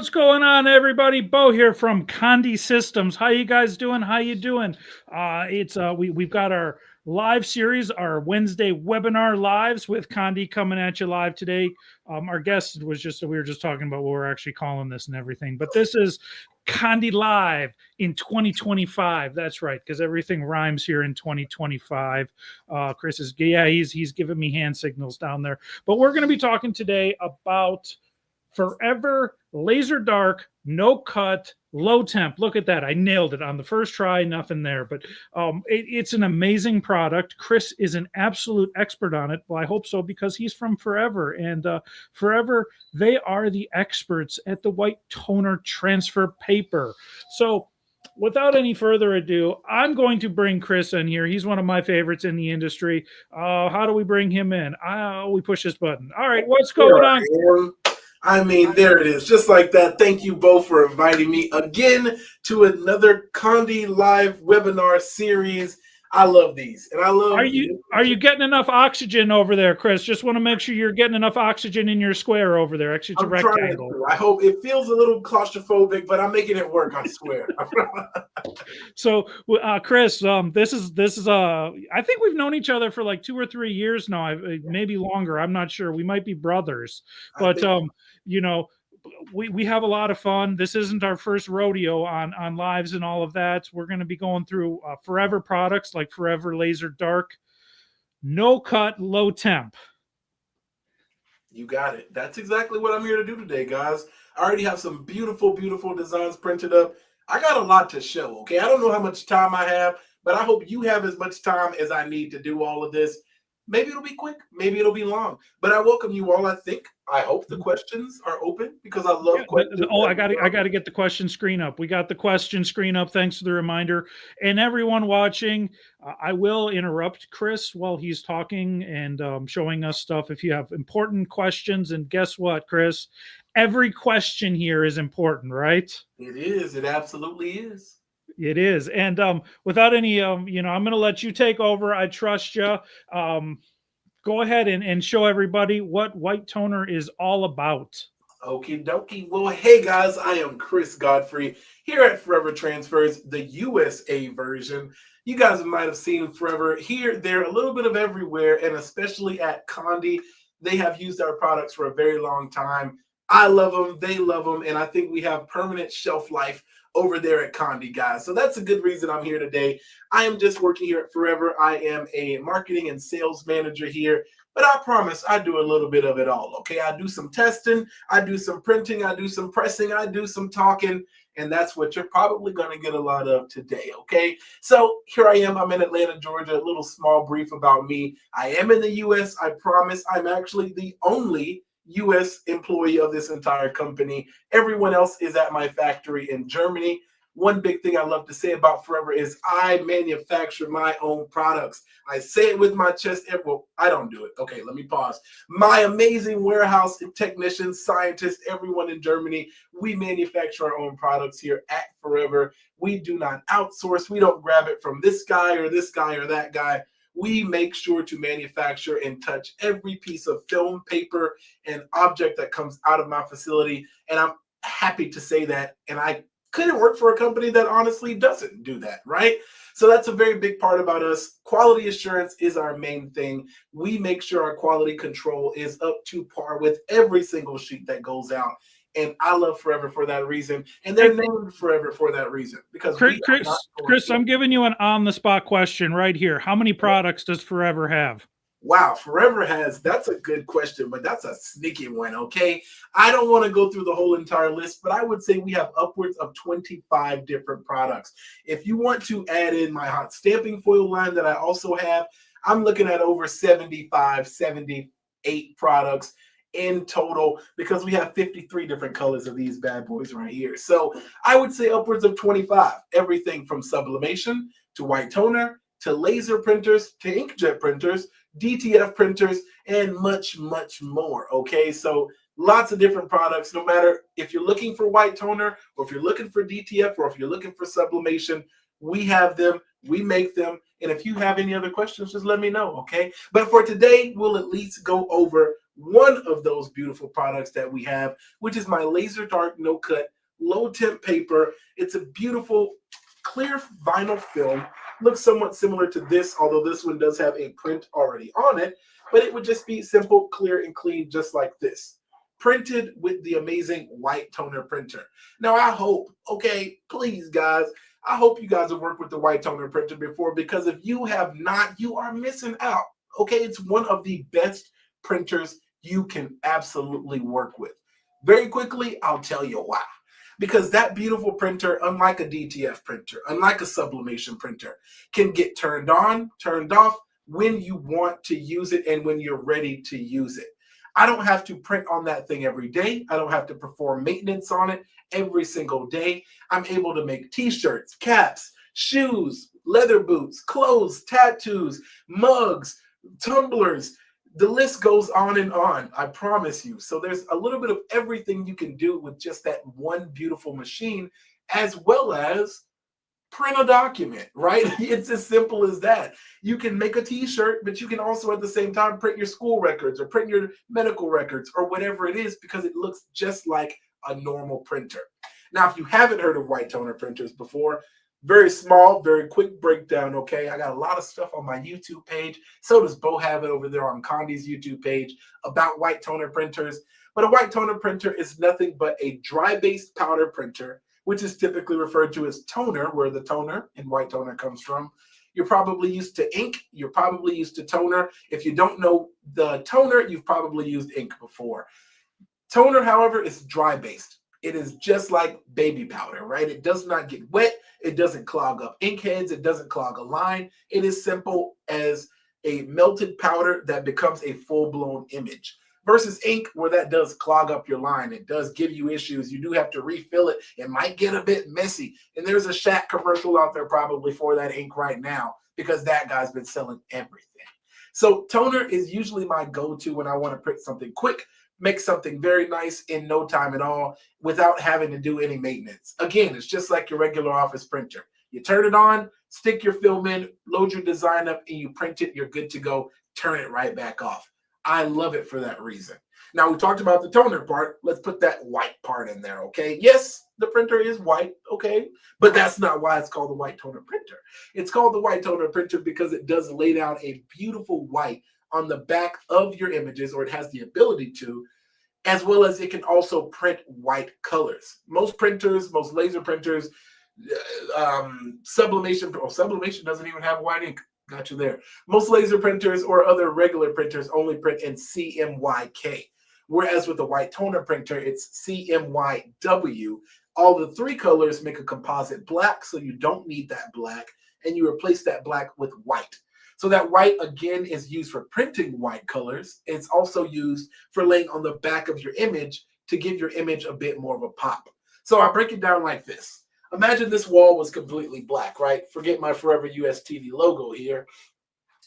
What's going on, everybody? Bo here from Condi Systems. How you guys doing? How you doing? We've got our live series, our Wednesday webinar lives with Condi coming at you live today. Our guest we were just talking about what we're actually calling this and everything, but this is Condi Live in 2025. That's right, because everything rhymes here in 2025. Chris is he's giving me hand signals down there, but we're going to be talking today about Forever Laser Dark, no cut, low temp. Look at that. I nailed it on the first try, nothing there. But it's an amazing product. Chris is an absolute expert on it. Well, I hope so, because he's from Forever. And Forever, they are the experts at the white toner transfer paper. So without any further ado, I'm going to bring Chris in here. He's one of my favorites in the industry. How do we bring him in? We push this button. All right, what's going on? I mean, there it is, just like that. Thank you both for inviting me again to another Condi Live webinar series. I love these, and I love. Are you getting enough oxygen over there, Chris? Just want to make sure you're getting enough oxygen in your square over there. Actually, it's a rectangle. I hope it feels a little claustrophobic, but I'm making it work. I swear. So, Chris, this is I think we've known each other for like 2 or 3 years now, maybe longer. I'm not sure. We might be brothers, but you know, we have a lot of fun. This isn't our first rodeo on lives and all of that. We're going to be going through Forever products like Forever Laser Dark, no cut, low temp. You got it. That's exactly what I'm here to do today, guys. I already have some beautiful, beautiful designs printed up. I got a lot to show, okay? I don't know how much time I have, but I hope you have as much time as I need to do all of this. Maybe it'll be quick, maybe it'll be long, but I welcome you all. I hope the questions are open, because I love questions. I got to get the question screen up. We got the question screen up. Thanks for the reminder. And everyone watching, I will interrupt Chris while he's talking and showing us stuff if you have important questions. And guess what, Chris? Every question here is important, right? It is. It absolutely is. It is. And without any, I'm going to let you take over. I trust you. Go ahead and show everybody what white toner is all about. Okie dokie. Well, hey guys, I am Chris Godfrey here at Forever Transfers, the USA version. You guys might have seen Forever here, there, a little bit of everywhere, and especially at Condi. They have used our products for a very long time. I love them, they love them, and I think we have permanent shelf life over there at Condi, guys. So that's a good reason I'm here today. I am just working here at Forever. I am a marketing and sales manager here, but I promise I do a little bit of it all, okay? I do some testing, I do some printing, I do some pressing, I do some talking, and that's what you're probably going to get a lot of today, okay? So here I am. I'm in Atlanta, Georgia. A little small brief about me. I am in the U.S. I promise. I'm actually the only U.S. employee of this entire company. Everyone else is at my factory in Germany. One big thing I love to say about Forever is I manufacture my own products. I say it with my chest. Well, I don't do it. Okay, let me pause. My amazing warehouse technicians, scientists, everyone in Germany, we manufacture our own products here at Forever. We do not outsource. We don't grab it from this guy or that guy. We make sure to manufacture and touch every piece of film, paper, and object that comes out of my facility. And I'm happy to say that. And I couldn't work for a company that honestly doesn't do that, right? So that's a very big part about us. Quality assurance is our main thing. We make sure our quality control is up to par with every single sheet that goes out. And I love Forever for that reason. And they're named Forever for that reason. Because Chris, I'm giving you an on-the-spot question right here. How many products does Forever have? Wow, Forever has, that's a good question, but that's a sneaky one, okay? I don't want to go through the whole entire list, but I would say we have upwards of 25 different products. If you want to add in my hot stamping foil line that I also have, I'm looking at over 75, 78 products in total, because we have 53 different colors of these bad boys right here. So I would say upwards of 25, everything from sublimation to white toner to laser printers to inkjet printers, DTF printers, and much, much more, okay? So lots of different products. No matter if you're looking for white toner, or if you're looking for DTF, or if you're looking for sublimation, we have them, we make them, and if you have any other questions, just let me know, okay? But for today, we'll at least go over one of those beautiful products that we have, which is my laser dark no cut low temp paper. It's a beautiful clear vinyl film. Looks somewhat similar to this, although this one does have a print already on it, but it would just be simple, clear, and clean, just like this. Printed with the amazing white toner printer. Now, I hope, okay, please, guys, I hope you guys have worked with the white toner printer before, because if you have not, you are missing out. Okay, it's one of the best printers you can absolutely work with. Very quickly, I'll tell you why. Because that beautiful printer, unlike a DTF printer, unlike a sublimation printer, can get turned on, turned off when you want to use it and when you're ready to use it. I don't have to print on that thing every day. I don't have to perform maintenance on it every single day. I'm able to make t-shirts, caps, shoes, leather boots, clothes, tattoos, mugs, tumblers. The list goes on, I promise you. So there's a little bit of everything you can do with just that one beautiful machine, as well as print a document, right? It's as simple as that. You can make a t-shirt, but you can also at the same time print your school records or print your medical records or whatever it is, because it looks just like a normal printer. Now, if you haven't heard of white toner printers before, very small, very quick breakdown, okay? I got a lot of stuff on my YouTube page. So does Bo have it over there on Condi's YouTube page about white toner printers. But a white toner printer is nothing but a dry-based powder printer, which is typically referred to as toner, where the toner in white toner comes from. You're probably used to ink. You're probably used to toner. If you don't know the toner, you've probably used ink before. Toner, however, is dry-based. It is just like baby powder, right? It does not get wet. It doesn't clog up ink heads. It doesn't clog a line. It is simple as a melted powder that becomes a full-blown image. Versus ink, where that does clog up your line. It does give you issues. You do have to refill it. It might get a bit messy. And there's a Shaq commercial out there probably for that ink right now, because that guy's been selling everything. So toner is usually my go-to when I want to print something quick, make something very nice in no time at all without having to do any maintenance. Again, it's just like your regular office printer. You turn it on, stick your film in, load your design up, and you print it. You're good to go. Turn it right back off. I love it for that reason. Now, we talked about the toner part. Let's put that white part in there, okay? Yes, the printer is white, okay? But that's not why it's called the white toner printer. It's called the white toner printer because it does lay down a beautiful white on the back of your images, or it has the ability to, as well as it can also print white colors. Most printers, most laser printers, sublimation doesn't even have white ink. Got you there. Most laser printers or other regular printers only print in CMYK, whereas with the white toner printer, it's CMYW. All the three colors make a composite black, so you don't need that black, and you replace that black with white. So that white, again, is used for printing white colors. It's also used for laying on the back of your image to give your image a bit more of a pop. So I break it down like this. Imagine this wall was completely black, right? Forget my Forever US TV logo here.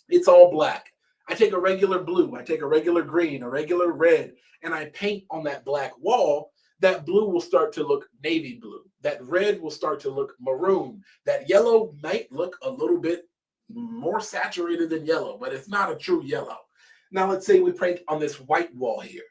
It's all black. I take a regular blue, I take a regular green, a regular red, and I paint on that black wall. That blue will start to look navy blue. That red will start to look maroon. That yellow might look a little bit more saturated than yellow, but it's not a true yellow. Now, let's say we paint on this white wall here.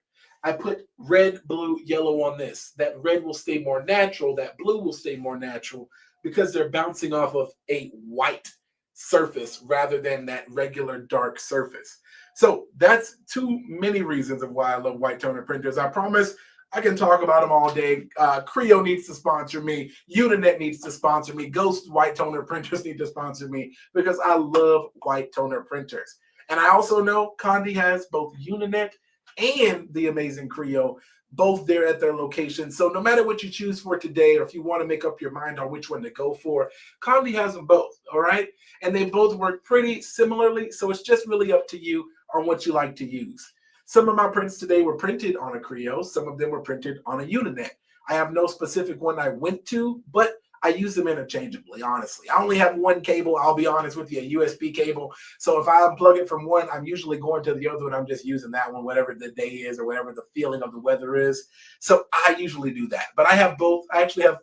I put red, blue, yellow on this. That red will stay more natural. That blue will stay more natural because they're bouncing off of a white surface rather than that regular dark surface. So that's too many reasons of why I love white toner printers. I promise I can talk about them all day. Creo needs to sponsor me. Uninet needs to sponsor me. Ghost white toner printers need to sponsor me because I love white toner printers. And I also know Condi has both Uninet and the amazing Creo, both there at their location. So no matter what you choose for today, or if you want to make up your mind on which one to go for, Condi has them both, all right? And they both work pretty similarly, so it's just really up to you on what you like to use. Some of my prints today were printed on a Creo. Some of them were printed on a Uninet. I have no specific one I went to, but I use them interchangeably, honestly. I only have one cable, I'll be honest with you, a USB cable. So if I unplug it from one, I'm usually going to the other one. I'm just using that one, whatever the day is or whatever the feeling of the weather is. So I usually do that. But I have both. I actually have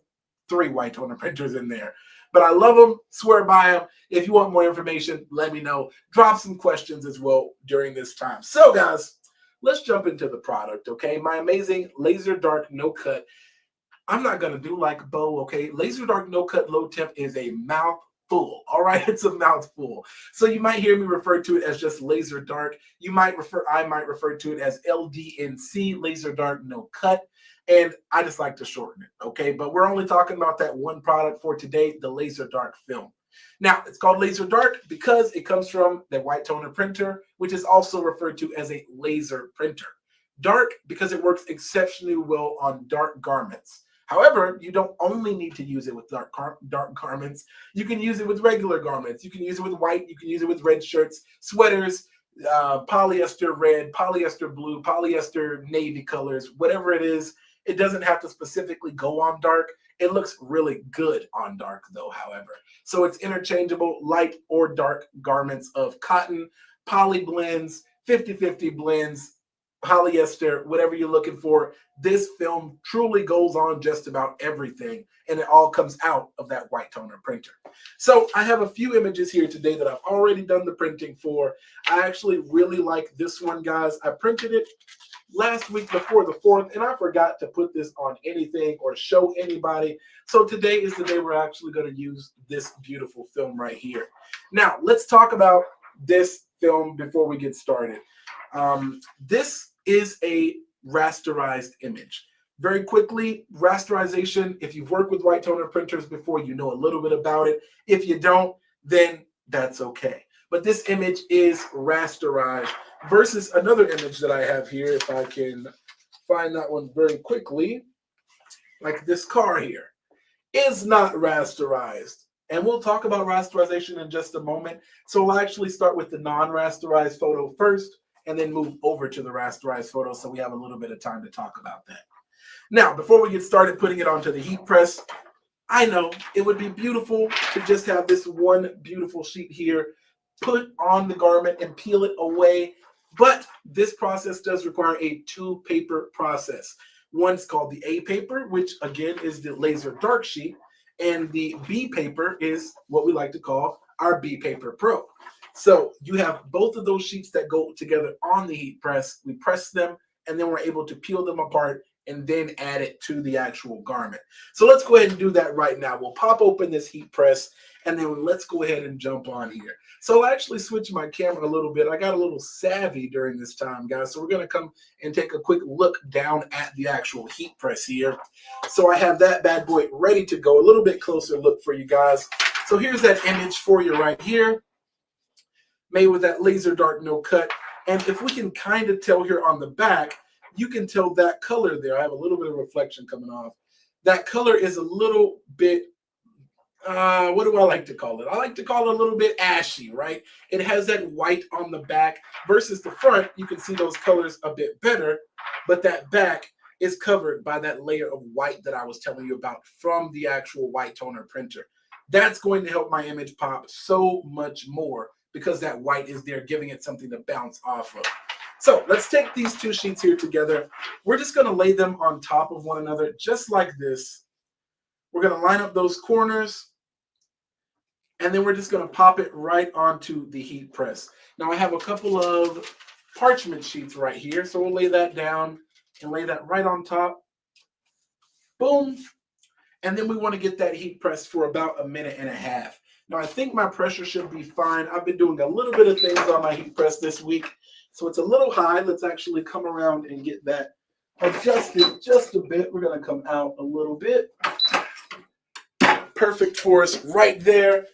3 white toner printers in there. But I love them, swear by them. If you want more information, let me know. Drop some questions as well during this time. So guys, let's jump into the product, okay? My amazing laser dark no cut. I'm not gonna do like Bo, okay? Laser dark no cut low temp is a mouthful, all right? It's a mouthful. So you might hear me refer to it as just laser dark. I might refer to it as LDNC, laser dark no cut. And I just like to shorten it, okay? But we're only talking about that one product for today, the laser dark film. Now, it's called laser dark because it comes from the white toner printer, which is also referred to as a laser printer. Dark because it works exceptionally well on dark garments. However, you don't only need to use it with dark garments. You can use it with regular garments. You can use it with white. You can use it with red shirts, sweaters, polyester red, polyester blue, polyester navy colors, whatever it is. It doesn't have to specifically go on dark. It looks really good on dark though, however. So it's interchangeable light or dark garments of cotton, poly blends, 50-50 blends, polyester, whatever you're looking for. This film truly goes on just about everything, and it all comes out of that white toner printer. So I have a few images here today that I've already done the printing for. I actually really like this one, guys. I printed it last week before the 4th, and I forgot to put this on anything or show anybody. So today is the day we're actually going to use this beautiful film right here. Now, let's talk about this film before we get started. This is a rasterized image. Very quickly, rasterization, if you've worked with white toner printers before, you know a little bit about it. If you don't, then that's okay. But this image is rasterized versus another image that I have here, if I can find that one very quickly, like this car here, is not rasterized. And we'll talk about rasterization in just a moment. So we'll actually start with the non-rasterized photo first, and then move over to the rasterized photo so we have a little bit of time to talk about that. Now, before we get started putting it onto the heat press, I know it would be beautiful to just have this one beautiful sheet here put on the garment and peel it away, but this process does require a two-paper process. One's called the A paper, which again is the laser dark sheet, and the B paper is what we like to call our B paper pro. So you have both of those sheets that go together on the heat press. We press them, and then we're able to peel them apart and then add it to the actual garment. So let's go ahead and do that right now. We'll pop open this heat press, and then let's go ahead and jump on here. So I'll actually switch my camera a little bit. I got a little savvy during this time, guys. So we're going to come and take a quick look down at the actual heat press here. So I have that bad boy ready to go. A little bit closer look for you guys. So here's that image for you right here, made with that laser dark no cut. And if we can kind of tell here on the back, you can tell that color there. I have a little bit of reflection coming off. That color is a little bit, what do I like to call it? I like to call it a little bit ashy, right? It has that white on the back versus the front. You can see those colors a bit better, but that back is covered by that layer of white that I was telling you about from the actual white toner printer. That's going to help my image pop so much more, because that white is there, giving it something to bounce off of. So let's take these two sheets here together. We're just going to lay them on top of one another, just like this. We're going to line up those corners, and then we're just going to pop it right onto the heat press. Now I have a couple of parchment sheets right here, so we'll lay that down and lay that right on top. Boom. And then we want to get that heat pressed for about 1.5 minutes. Now, I think my pressure should be fine. I've been doing a little bit of things on my heat press this week, so it's a little high. Let's actually come around and get that adjusted just a bit. We're going to come out a little bit. Perfect for us right there.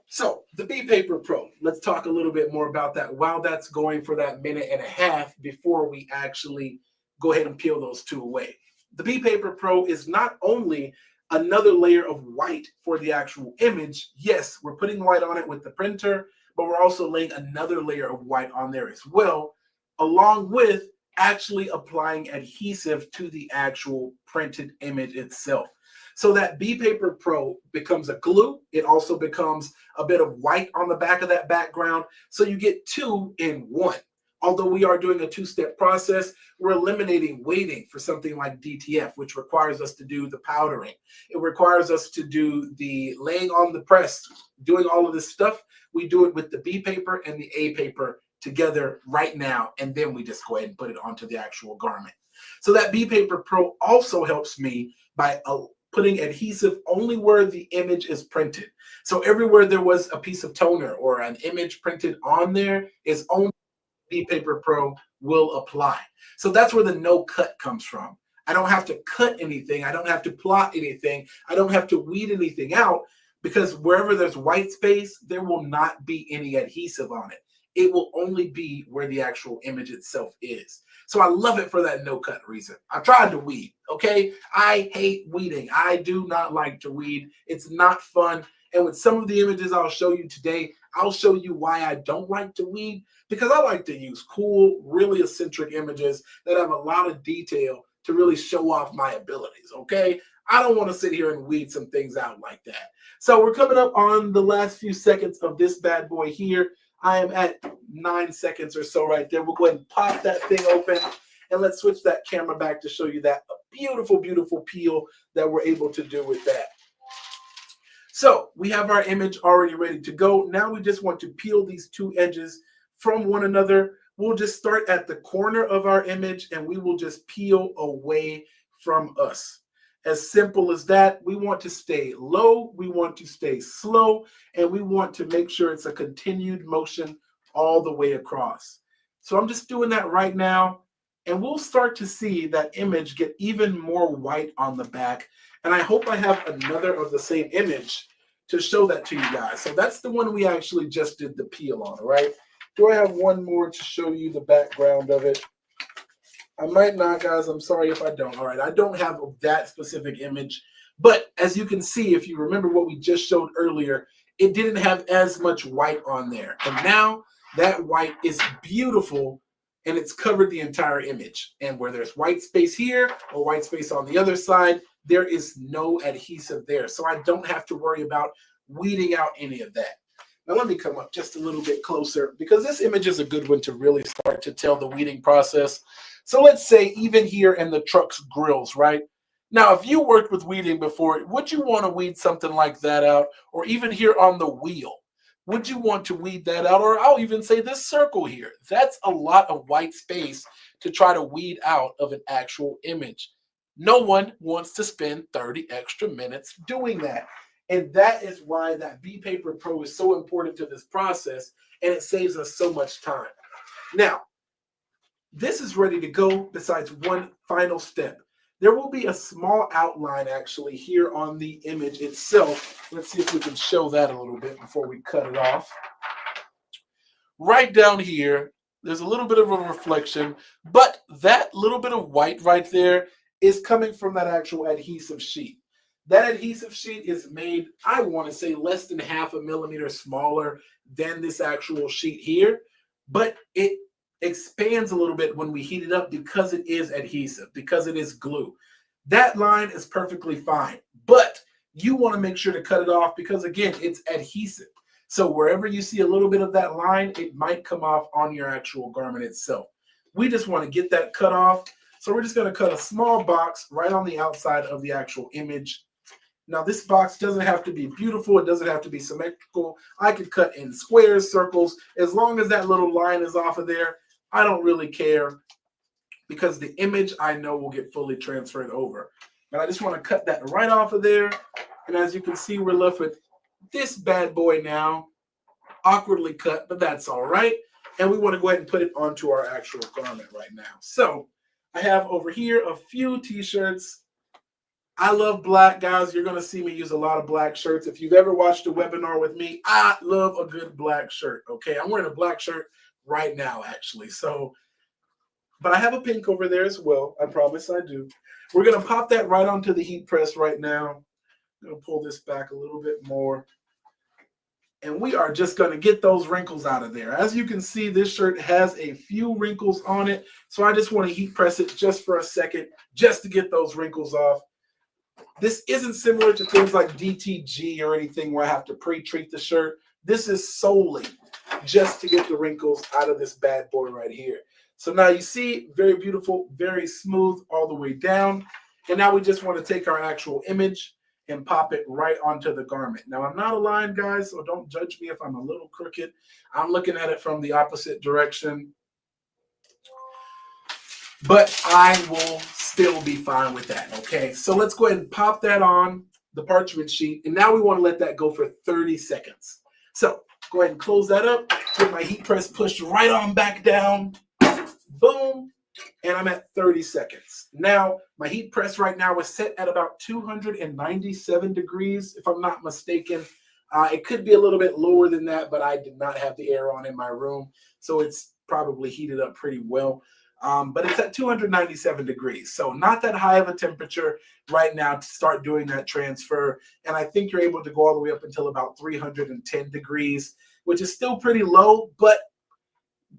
So the B Paper Pro, let's talk a little bit more about that while that's going for that 1.5 minutes before we actually go ahead and peel those two away. The B Paper Pro is not only another layer of white for the actual image. Yes, we're putting white on it with the printer, but we're also laying another layer of white on there as well, along with actually applying adhesive to the actual printed image itself. So that B Paper Pro becomes a glue. It also becomes a bit of white on the back of that background. So you get two in one. Although we are doing a two-step process, we're eliminating waiting for something like DTF, which requires us to do the powdering. It requires us to do the laying on the press, doing all of this stuff. We do it with the B paper and the A paper together right now, and then we just go ahead and put it onto the actual garment. So that B Paper Pro also helps me by putting adhesive only where the image is printed. So everywhere there was a piece of toner or an image printed on there is only B Paper Pro will apply. So that's where the no cut comes from. I don't have to cut anything. I don't have to plot anything. I don't have to weed anything out, because wherever there's white space, there will not be any adhesive on it. It will only be where the actual image itself is. So I love it for that no cut reason. I tried to weed, okay? I hate weeding. I do not like to weed. It's not fun. And with some of the images I'll show you today, I'll show you why I don't like to weed, because I like to use cool, really eccentric images that have a lot of detail to really show off my abilities, okay? I don't want to sit here and weed some things out like that. So we're coming up on the last few seconds of this bad boy here. I am at 9 seconds or so right there. We'll go ahead and pop that thing open, and let's switch that camera back to show you that beautiful, beautiful peel that we're able to do with that. So we have our image already ready to go. Now we just want to peel these two edges from one another. We'll just start at the corner of our image, and we will just peel away from us. As simple as that. We want to stay low, we want to stay slow, and we want to make sure it's a continued motion all the way across. So I'm just doing that right now, and we'll start to see that image get even more white on the back. And I hope I have another of the same image to show that to you guys. So that's the one we actually just did the peel on, all right? Do I have one more to show you the background of it? I might not, guys. I'm sorry if I don't. All right, I don't have that specific image. But as you can see, if you remember what we just showed earlier, it didn't have as much white on there. And now that white is beautiful, and it's covered the entire image. And where there's white space here or white space on the other side, there is no adhesive there. So I don't have to worry about weeding out any of that. Now let me come up just a little bit closer, because this image is a good one to really start to tell the weeding process. So let's say even here in the truck's grills, right? Now, if you worked with weeding before, would you want to weed something like that out? Or even here on the wheel, would you want to weed that out? Or I'll even say this circle here. That's a lot of white space to try to weed out of an actual image. No one wants to spend 30 extra minutes doing that. And that is why that B Paper Pro is so important to this process, and it saves us so much time. Now, this is ready to go besides one final step. There will be a small outline actually here on the image itself. Let's see if we can show that a little bit before we cut it off. Right down here, there's a little bit of a reflection, but that little bit of white right there is coming from that actual adhesive sheet. That adhesive sheet is made, I want to say, less than 0.5 millimeter smaller than this actual sheet here, but it expands a little bit when we heat it up because it is adhesive, because it is glue. That line is perfectly fine, but you want to make sure to cut it off because, again, it's adhesive. So wherever you see a little bit of that line, it might come off on your actual garment itself. We just want to get that cut off. So we're just going to cut a small box right on the outside of the actual image. Now, this box doesn't have to be beautiful. It doesn't have to be symmetrical. I could cut in squares, circles. As long as that little line is off of there, I don't really care, because the image I know will get fully transferred over. But I just want to cut that right off of there. And as you can see, we're left with this bad boy now. Awkwardly cut, but that's all right. And we want to go ahead and put it onto our actual garment right now. So I have over here a few t-shirts. I love black, guys. You're going to see me use a lot of black shirts. If you've ever watched a webinar with me, I love a good black shirt, okay? I'm wearing a black shirt right now, actually. So, but I have a pink over there as well. I promise I do. We're going to pop that right onto the heat press right now. I'm going to pull this back a little bit more. And we are just going to get those wrinkles out of there. As you can see, this shirt has a few wrinkles on it. So I just want to heat press it just for a second, just to get those wrinkles off. This isn't similar to things like DTG or anything where I have to pre-treat the shirt. This is solely just to get the wrinkles out of this bad boy right here. So now you see, very beautiful, very smooth all the way down. And now we just want to take our actual image and pop it right onto the garment. Now, I'm not aligned, guys, so don't judge me if I'm a little crooked. I'm looking at it from the opposite direction, but I will still be fine with that, okay? So let's go ahead and pop that on the parchment sheet, and now we want to let that go for 30 seconds. So go ahead and close that up, get my heat press pushed right on back down, boom, and I'm at 30 seconds. Now, my heat press right now is set at about 297 degrees, if I'm not mistaken. It could be a little bit lower than that, but I did not have the air on in my room, so it's probably heated up pretty well. But it's at 297 degrees, so not that high of a temperature right now to start doing that transfer. And I think you're able to go all the way up until about 310 degrees, which is still pretty low, but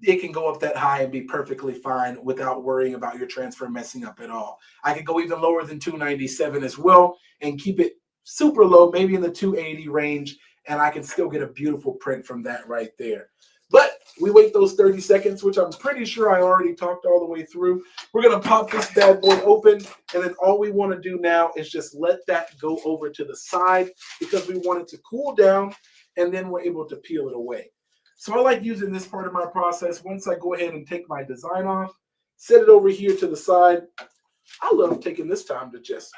it can go up that high and be perfectly fine without worrying about your transfer messing up at all. I could go even lower than 297 as well and keep it super low, maybe in the 280 range, and I can still get a beautiful print from that right there. But we wait those 30 seconds, which I'm pretty sure I already talked all the way through. We're going to pop this bad boy open, and then all we want to do now is just let that go over to the side because we want it to cool down, and then we're able to peel it away. So I like using this part of my process. Once I go ahead and take my design off, set it over here to the side. I love taking this time to just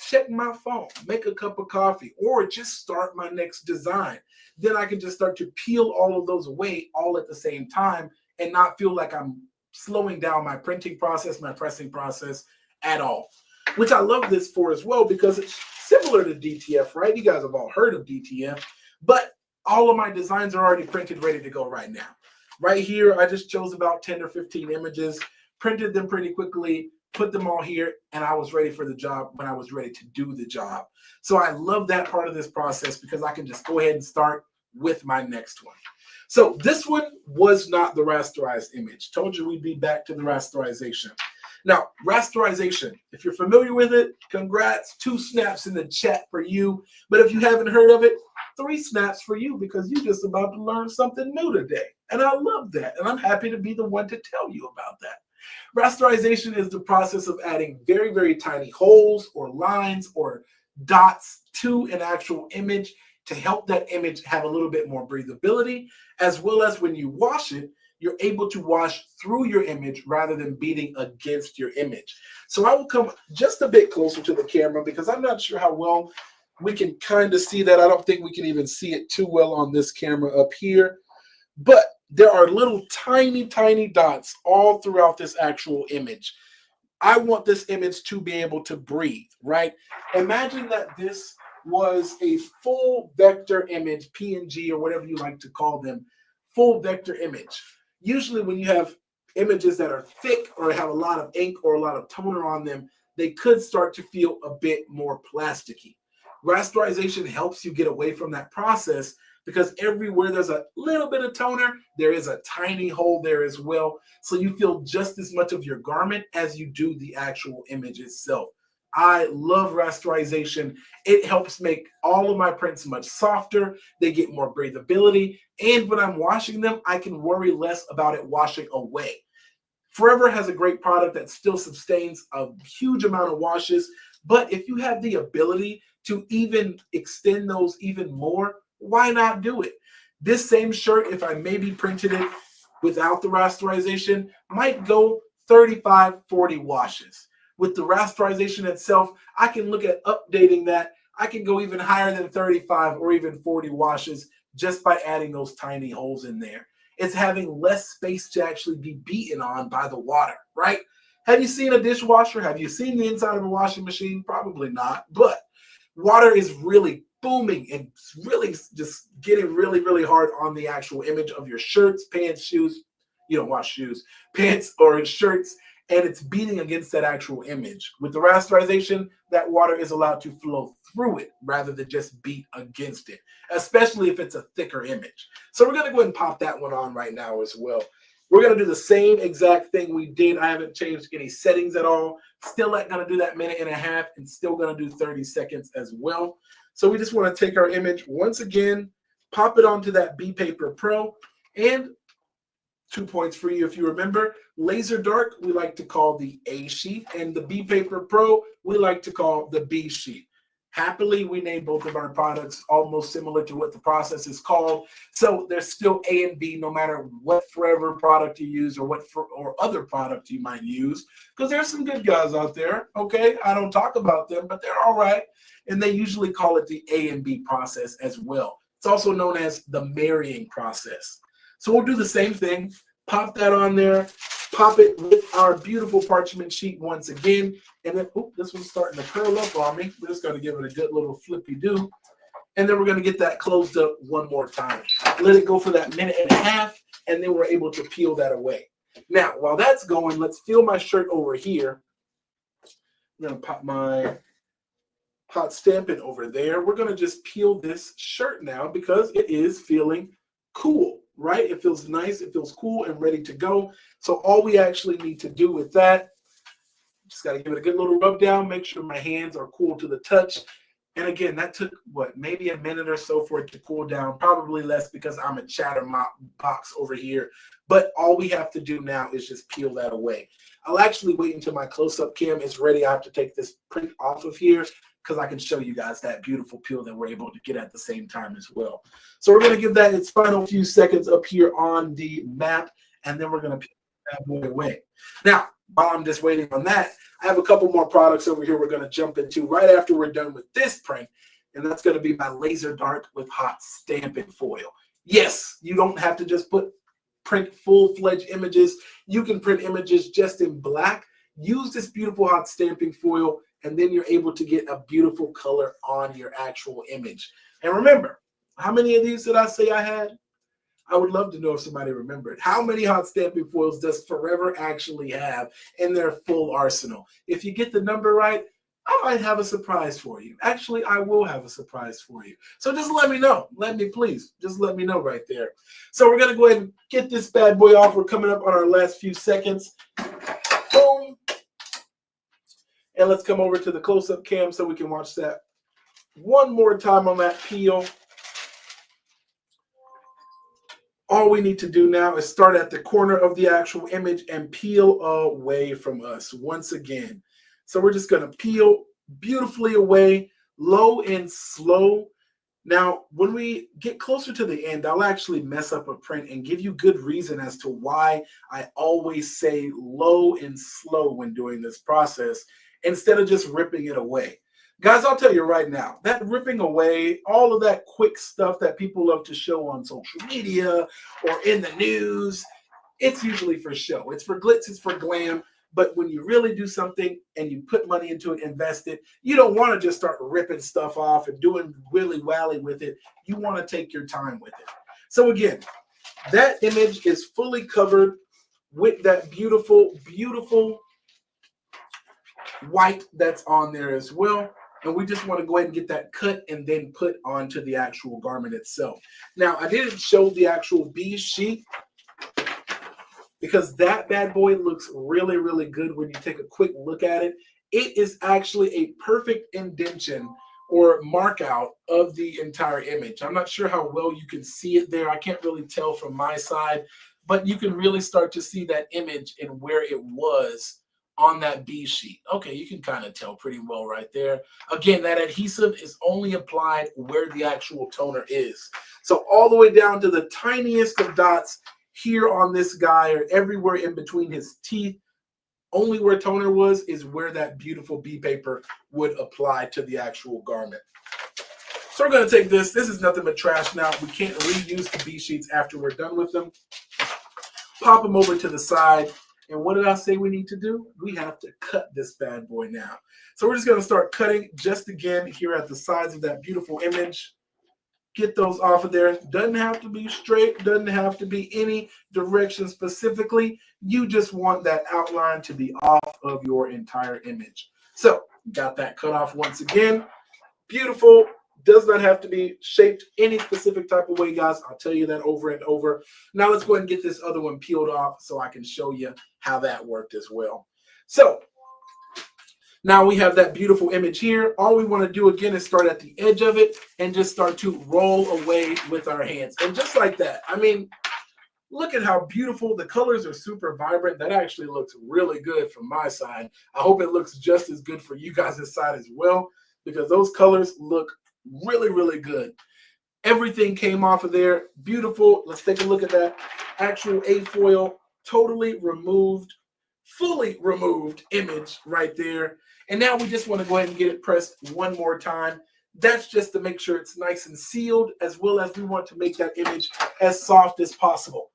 check my phone, make a cup of coffee, or just start my next design. Then I can just start to peel all of those away all at the same time and not feel like I'm slowing down my printing process, my pressing process at all. Which I love this for as well because it's similar to DTF, right? You guys have all heard of DTF, but all of my designs are already printed, ready to go right now. Right here, I just chose about 10 or 15 images, printed them pretty quickly, put them all here, and I was ready for the job when I was ready to do the job. So I love that part of this process because I can just go ahead and start with my next one. So this one was not the rasterized image. Told you we'd be back to the rasterization. Now, rasterization, if you're familiar with it, congrats. 2 snaps in the chat for you. But if you haven't heard of it, 3 snaps for you because you're just about to learn something new today. And I love that. And I'm happy to be the one to tell you about that. Rasterization is the process of adding very, very tiny holes or lines or dots to an actual image to help that image have a little bit more breathability, as well as when you wash it, you're able to wash through your image rather than beating against your image. So I will come just a bit closer to the camera because I'm not sure how well we can kind of see that. I don't think we can even see it too well on this camera up here, but there are little tiny, tiny dots all throughout this actual image. I want this image to be able to breathe, right? Imagine that this was a full vector image, PNG or whatever you like to call them, full vector image. Usually when you have images that are thick or have a lot of ink or a lot of toner on them, they could start to feel a bit more plasticky. Rasterization helps you get away from that process because everywhere there's a little bit of toner, there is a tiny hole there as well. So you feel just as much of your garment as you do the actual image itself. I love rasterization. It helps make all of my prints much softer. They get more breathability. And when I'm washing them, I can worry less about it washing away. Forever has a great product that still sustains a huge amount of washes. But if you have the ability to even extend those even more, why not do it? This same shirt, if I maybe printed it without the rasterization, might go 35, 40 washes. With the rasterization itself, I can look at updating that. I can go even higher than 35 or even 40 washes just by adding those tiny holes in there. It's having less space to actually be beaten on by the water, right? Have you seen a dishwasher? Have you seen the inside of a washing machine? Probably not, but water is really booming and really just getting really, really hard on the actual image of your shirts, pants, shoes. You don't wash shoes, pants or shirts, and it's beating against that actual image. With the rasterization, that water is allowed to flow through it rather than just beat against it, especially if it's a thicker image. So we're going to go ahead and pop that one on right now as well. We're going to do the same exact thing we did. I haven't changed any settings at all. Still going to do that 1.5 minutes and still going to do 30 seconds as well. So we just want to take our image once again, pop it onto that B Paper Pro, and 2 points for you if you remember. Laser Dark we like to call the A sheet, and the B Paper Pro we like to call the B sheet. Happily, we named both of our products almost similar to what the process is called. So there's still A and B, no matter what Forever product you use or or other product you might use, because there's some good guys out there. Okay, I don't talk about them, but they're all right. And they usually call it the A and B process as well. It's also known as the marrying process. So we'll do the same thing. Pop that on there. Pop it with our beautiful parchment sheet once again. And then, this one's starting to curl up on me. We're just going to give it a good little flippy-do. And then we're going to get that closed up one more time. Let it go for that minute and a half, and then we're able to peel that away. Now, while that's going, let's feel my shirt over here. I'm going to pop my hot stamping over there. We're going to just peel this shirt now because it is feeling cool. Right? It feels nice, it feels cool and ready to go. So all we actually need to do with that, just got to give it a good little rub down, make sure my hands are cool to the touch. And again, that took maybe a minute or so for it to cool down, probably less because I'm a chatterbox over here. But all we have to do now is just peel that away. I'll actually wait until my close-up cam is ready. I have to take this print off of here because I can show you guys that beautiful peel that we're able to get at the same time as well. So we're going to give that its final few seconds up here on the map, and then we're going to peel that boy away. Now, while I'm just waiting on that, I have a couple more products over here we're going to jump into right after we're done with this print, and that's going to be my laser dart with hot stamping foil. Yes, you don't have to just print full-fledged images. You can print images just in black. Use this beautiful hot stamping foil, and then you're able to get a beautiful color on your actual image. And remember, how many of these did I say I had? I would love to know if somebody remembered. How many hot stamping foils does Forever actually have in their full arsenal? If you get the number right, I might have a surprise for you. Actually, I will have a surprise for you. So just let me know. Please, just let me know right there. So we're going to go ahead and get this bad boy off. We're coming up on our last few seconds. Boom. And let's come over to the close-up cam so we can watch that one more time on that peel. All we need to do now is start at the corner of the actual image and peel away from us once again. So we're just going to peel beautifully away, low and slow. Now, when we get closer to the end, I'll actually mess up a print and give you good reason as to why I always say low and slow when doing this process instead of just ripping it away. Guys, I'll tell you right now, that ripping away, all of that quick stuff that people love to show on social media or in the news, it's usually for show. It's for glitz, it's for glam. But when you really do something and you put money into it, invest it, you don't want to just start ripping stuff off and doing willy-wally with it. You want to take your time with it. So again, that image is fully covered with that beautiful, beautiful white that's on there as well. And we just want to go ahead and get that cut and then put onto the actual garment itself. Now, I didn't show the actual B sheet because that bad boy looks really, really good when you take a quick look at it. It is actually a perfect indentation or mark out of the entire image. I'm not sure how well you can see it there. I can't really tell from my side, but you can really start to see that image and where it was on that B sheet. Okay, you can kind of tell pretty well right there. Again, that adhesive is only applied where the actual toner is. So all the way down to the tiniest of dots here on this guy or everywhere in between his teeth, only where toner was is where that beautiful B paper would apply to the actual garment. So we're going to take this. This is nothing but trash now. We can't reuse the B sheets after we're done with them. Pop them over to the side. And what did I say we need to do? We have to cut this bad boy now. So we're just going to start cutting just again here at the sides of that beautiful image. Get those off of there. Doesn't have to be straight. Doesn't have to be any direction specifically. You just want that outline to be off of your entire image. So got that cut off once again. Beautiful. Does not have to be shaped any specific type of way, guys. I'll tell you that over and over. Now let's go ahead and get this other one peeled off so I can show you how that worked as well. So now we have that beautiful image here. All we want to do again is start at the edge of it and just start to roll away with our hands. And just like that, I mean, look at how beautiful. The colors are super vibrant. That actually looks really good from my side. I hope it looks just as good for you guys' side as well. because those colors look really, really good. Everything came off of there. Beautiful. Let's take a look at that actual A-foil, totally removed, fully removed image right there. And now we just want to go ahead and get it pressed one more time. That's just to make sure it's nice and sealed, as well as we want to make that image as soft as possible.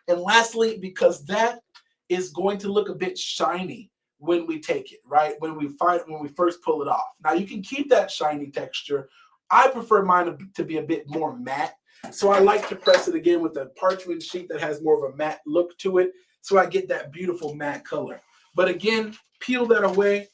And lastly, because that is going to look a bit shiny when we take it, right? When we first pull it off. Now you can keep that shiny texture. I prefer mine to be a bit more matte. So I like to press it again with a parchment sheet that has more of a matte look to it. So I get that beautiful matte color. But again, peel that away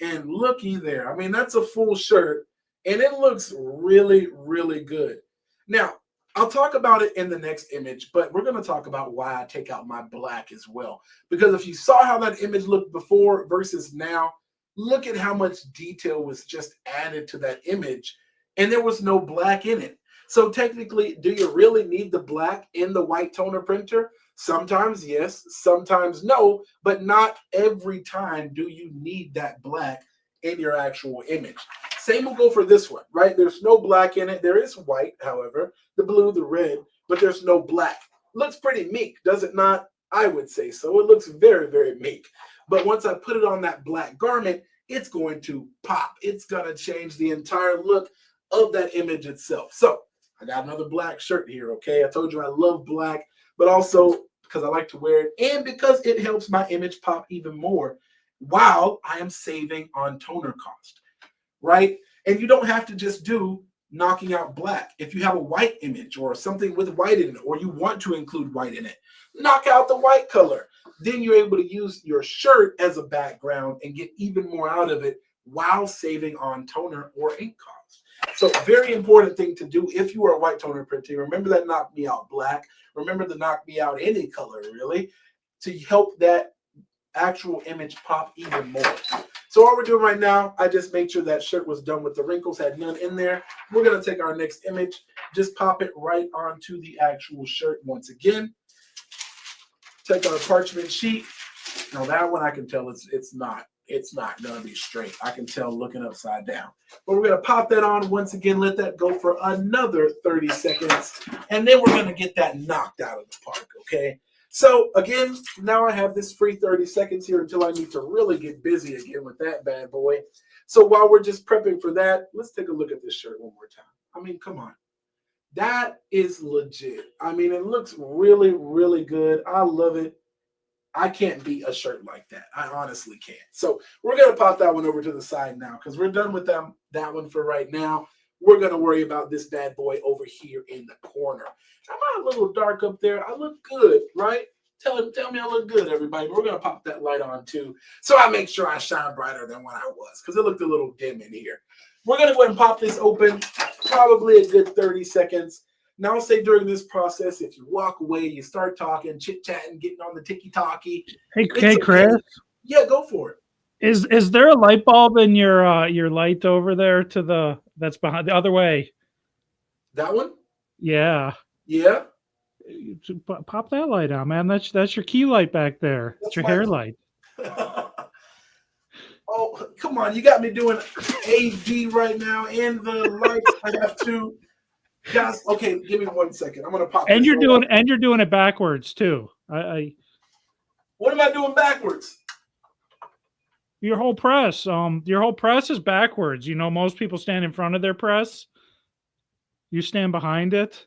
and looky there. I mean, that's a full shirt and it looks really, really good. Now, I'll talk about it in the next image, but we're going to talk about why I take out my black as well. Because if you saw how that image looked before versus now, look at how much detail was just added to that image. And there was no black in it. So technically, do you really need the black in the white toner printer? Sometimes yes, sometimes no, but not every time do you need that black in your actual image. Same will go for this one, right? There's no black in it. There is white, however, the blue, the red, but there's no black. Looks pretty meek, does it not? I would say so. It looks very, very meek. But once I put it on that black garment, it's going to pop. It's going to change the entire look of that image itself. So I got another black shirt here, okay? I told you I love black, but also because I like to wear it and because it helps my image pop even more while I am saving on toner cost, right? And you don't have to just do knocking out black. If you have a white image or something with white in it, or you want to include white in it, knock out the white color. Then you're able to use your shirt as a background and get even more out of it while saving on toner or ink cost. So very important thing to do if you are a white toner printing. Remember that Knock Me Out black. Remember to knock me out any color, really, to help that actual image pop even more. So all we're doing right now, I just made sure that shirt was done with the wrinkles, had none in there. We're going to take our next image, just pop it right onto the actual shirt once again. Take our parchment sheet. Now that one I can tell it's not going to be straight. I can tell looking upside down. But we're going to pop that on once again, let that go for another 30 seconds, and then we're going to get that knocked out of the park, okay? So again, now I have this free 30 seconds here until I need to really get busy again with that bad boy. So while we're just prepping for that, let's take a look at this shirt one more time. I mean, come on. That is legit. I mean, it looks really, really good. I love it. I can't beat a shirt like that. I honestly can't. So we're going to pop that one over to the side now because we're done with that one for right now. We're going to worry about this bad boy over here in the corner. Am I a little dark up there? I look good, right? Tell me I look good, everybody. We're going to pop that light on too, so I make sure I shine brighter than when I was because it looked a little dim in here. We're going to go ahead and pop this open, probably a good 30 seconds. Now, say during this process, if you walk away, you start talking, chit-chatting, getting on the ticky-talkie. Hey, Chris. Okay. Yeah, go for it. Is there a light bulb in your light over there that's behind the other way? That one? Yeah. Yeah. Pop that light on, man. That's your key light back there. That's your hair light. Oh, come on. You got me doing AD right now and the lights. I have to. Guys, okay, give me 1 second. I'm gonna pop. And you're doing it backwards too. What am I doing backwards? Your whole press. Your whole press is backwards. You know, most people stand in front of their press. You stand behind it.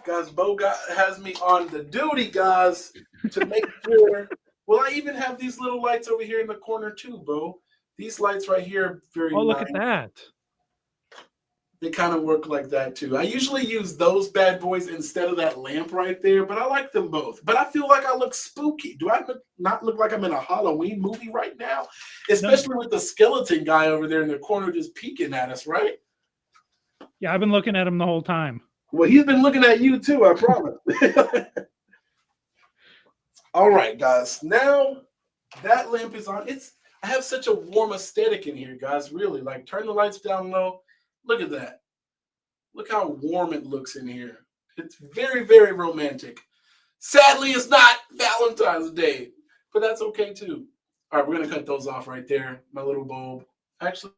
Guys, Bo has me on the duty, guys, to make sure. Well, I even have these little lights over here in the corner too, Bo. These lights right here are very nice. Look at that. They kind of work like that too. I usually use those bad boys instead of that lamp right there, but I like them both. But I feel like I look spooky. Do I not look like I'm in a Halloween movie right now? Especially with the skeleton guy over there in the corner just peeking at us, right? Yeah, I've been looking at him the whole time. Well, he's been looking at you too, I promise. All right, guys. Now that lamp is on. I have such a warm aesthetic in here, guys. Really, like turn the lights down low. Look at that. Look how warm it looks in here. It's very, very romantic. Sadly, it's not Valentine's Day, but that's okay too. All right, we're gonna cut those off right there. My little bulb. Actually,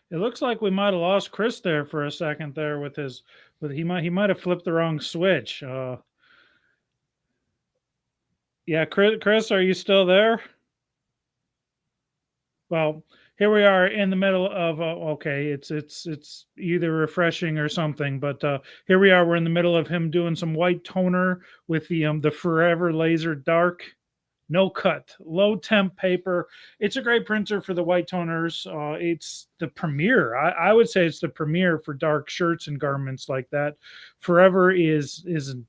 It looks like we might have lost Chris there for a second there with his with he might have flipped the wrong switch. Yeah, Chris, are you still there? Well, here we are in the middle of okay, it's either refreshing or something, but here we are. We're in the middle of him doing some white toner with the Forever Laser Dark no cut, low temp paper. It's a great printer for the white toners. It's the premier. I would say it's the premier for dark shirts and garments like that. Forever is an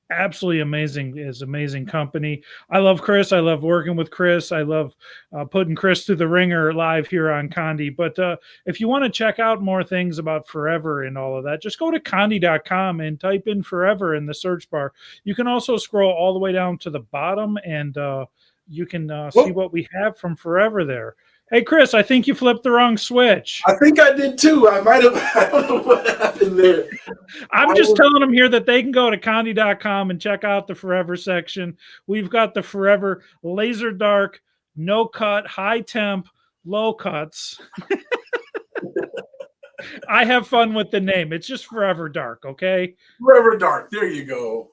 absolutely amazing is amazing company. I love Chris. I love working with Chris. I love putting Chris through the ringer live here on Condi. But if you want to check out more things about Forever and all of that, just go to condi.com and type in Forever in the search bar. You can also scroll all the way down to the bottom and you can see what we have from Forever there. Hey, Chris, I think you flipped the wrong switch. I think I did too. I might have. I don't know what happened there. I'm just telling them here that they can go to condi.com and check out the Forever section. We've got the Forever Laser Dark, no cut, high temp, low cuts. I have fun with the name. It's just Forever Dark, okay? Forever Dark. There you go.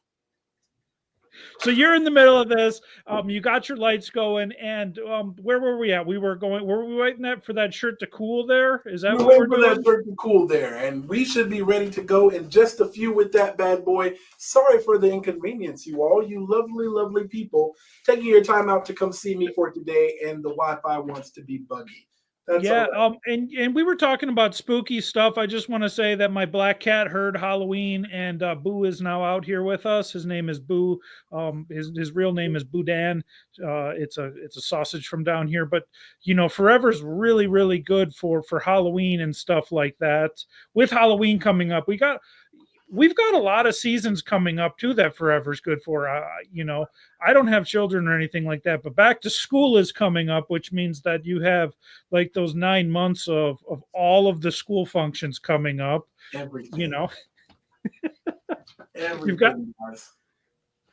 So you're in the middle of this. You got your lights going, and where were we at? Were we waiting for that shirt to cool there? Is that what we're doing? That shirt to cool there, and we should be ready to go in just a few with that bad boy. Sorry for the inconvenience, you all, you lovely, lovely people, taking your time out to come see me for today, and the Wi-Fi wants to be buggy. That's yeah, and we were talking about spooky stuff. I just want to say that my black cat heard Halloween, and Boo is now out here with us. His name is Boo. His real name is Boudin. It's a sausage from down here, but you know, Forever's really really good for Halloween and stuff like that. With Halloween coming up, we've got a lot of seasons coming up too that Forever's good for. You know, I don't have children or anything like that, but back to school is coming up, which means that you have like those 9 months of all of the school functions coming up. Everything. You know, Everything.